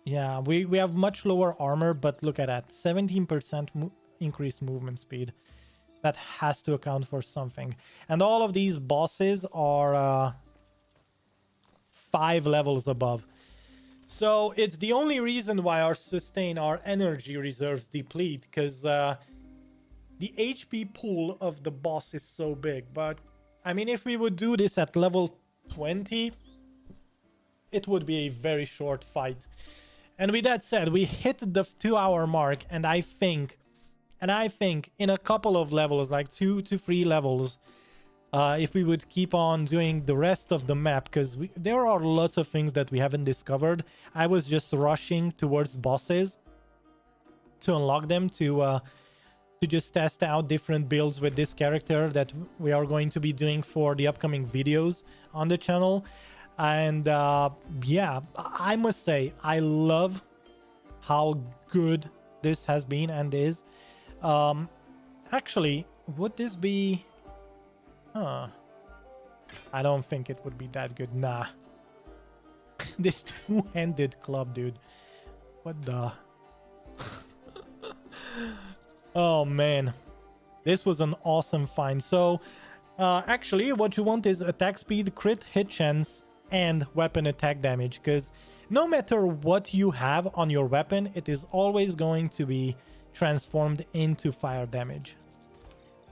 Yeah, we have much lower armor, but look at that. 17% increased movement speed. That has to account for something. And all of these bosses are 5 levels above. So it's the only reason why our energy reserves deplete, because the HP pool of the boss is so big. But I mean, if we would do this at level 20, it would be a very short fight. And with that said, we hit the 2-hour mark, and I think in a couple of levels, like 2 to 3 levels, if we would keep on doing the rest of the map, because there are lots of things that we haven't discovered. I was just rushing towards bosses to unlock them, to just test out different builds with this character that we are going to be doing for the upcoming videos on the channel. And yeah, I must say, I love how good this has been and is. Actually, would this be... Huh. I don't think it would be that good. Nah. This two-handed club, dude. What the... Oh, man. This was an awesome find. So, actually, what you want is attack speed, crit hit chance, and weapon attack damage. Because no matter what you have on your weapon, it is always going to be transformed into fire damage.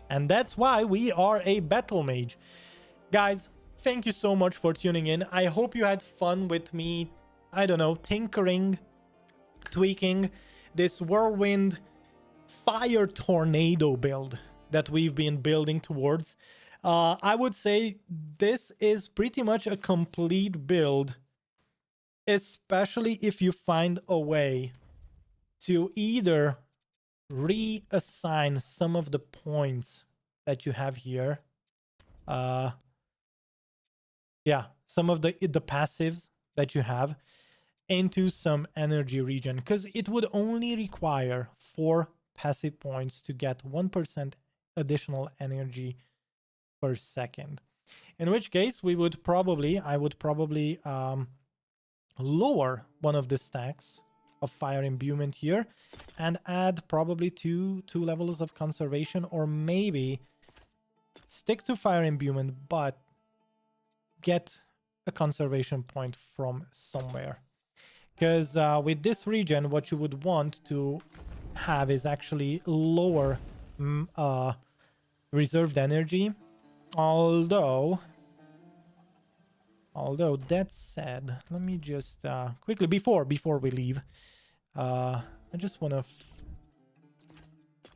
And that's why we are a battle mage. Guys, thank you so much for tuning in. I hope you had fun with me, I don't know, tinkering, tweaking this whirlwind fire tornado build that we've been building towards. I would say this is pretty much a complete build, especially if you find a way to either reassign some of the points that you have here. Yeah, some of the passives that you have into some energy region, because it would only require 4 passive points to get 1% additional energy per second. In which case, I would probably lower one of the stacks of fire imbuement here and add probably two levels of conservation, or maybe stick to fire imbuement but get a conservation point from somewhere. Because with this region, what you would want to have is actually lower reserved energy. Although that said, let me just quickly before we leave, I just want to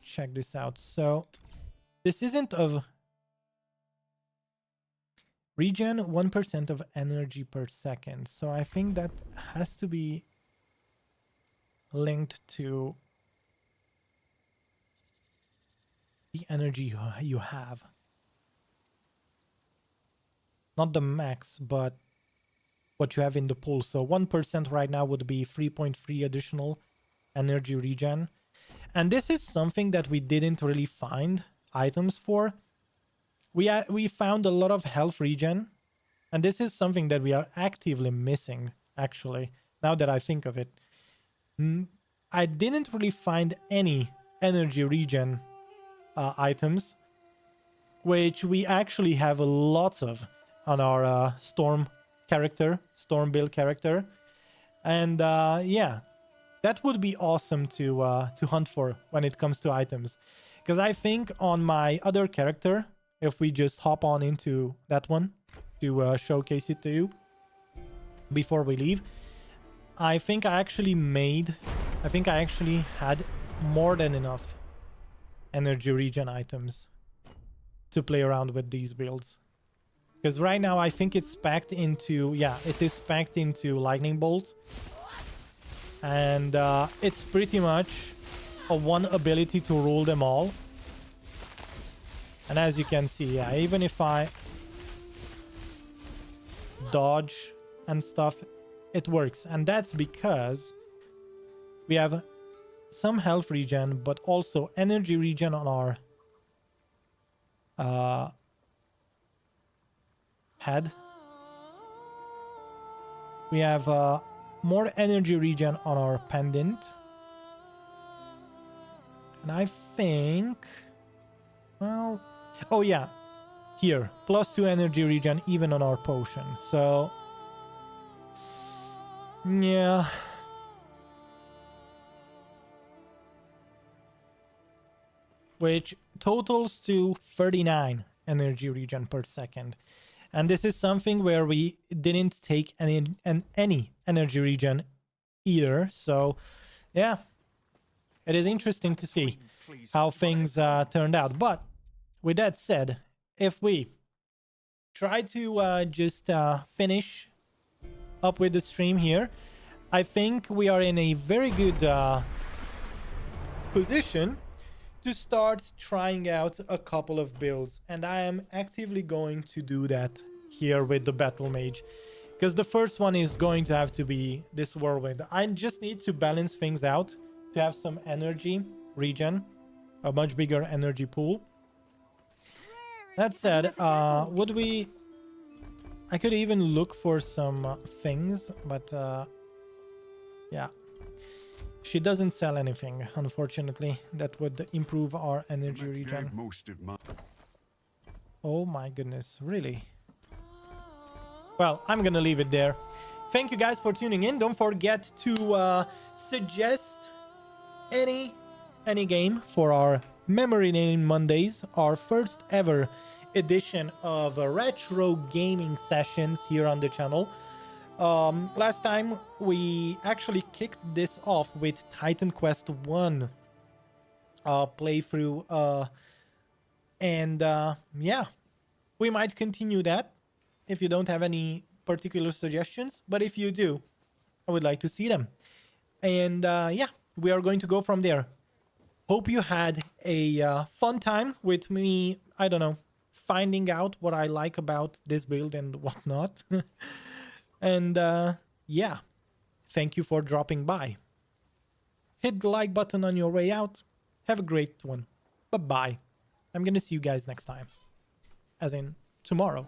check this out. So this isn't of regen 1% of energy per second. So I think that has to be linked to the energy you have. Not the max, but what you have in the pool. So 1% right now would be 3.3 additional energy regen. And this is something that we didn't really find items for. We found a lot of health regen, and this is something that we are actively missing, actually, now that I think of it. I didn't really find any energy regen items, which we actually have lots of on our storm build character. And yeah, that would be awesome to hunt for when it comes to items. Because I think on my other character, if we just hop on into that one to showcase it to you before we leave, I think I actually had more than enough energy regen items to play around with these builds. Because right now I think it's packed into, yeah, it is packed into lightning bolt. And it's pretty much a one ability to rule them all. And as you can see, yeah, even if I dodge and stuff, it works. And that's because we have some health regen, but also energy regen on our head. We have more energy regen on our pendant. And I think, well, oh yeah, here, +2 energy regen even on our potion. So, yeah. Which totals to 39 energy regen per second. And this is something where we didn't take any energy regen either. So, yeah, it is interesting to see how things turned out. But with that said, if we try to just finish up with the stream here, I think we are in a very good position to start trying out a couple of builds, and I am actively going to do that here with the battle mage, because the first one is going to have to be this whirlwind. I just need to balance things out to have some energy regen, a much bigger energy pool. That said, I could even look for some things, but yeah. She doesn't sell anything, unfortunately. That would improve our energy regen. Oh my goodness, really? Well, I'm gonna leave it there. Thank you guys for tuning in. Don't forget to suggest any game for our Memory Lane Mondays, our first ever edition of retro gaming sessions here on the channel. Last time we actually kicked this off with Titan Quest 1 playthrough, and yeah, we might continue that if you don't have any particular suggestions, but if you do, I would like to see them. And yeah, we are going to go from there. Hope you had a fun time with me, I don't know, finding out what I like about this build and whatnot. And yeah, thank you for dropping by. Hit the like button on your way out. Have a great one. Bye-bye. I'm gonna see you guys next time. As in tomorrow.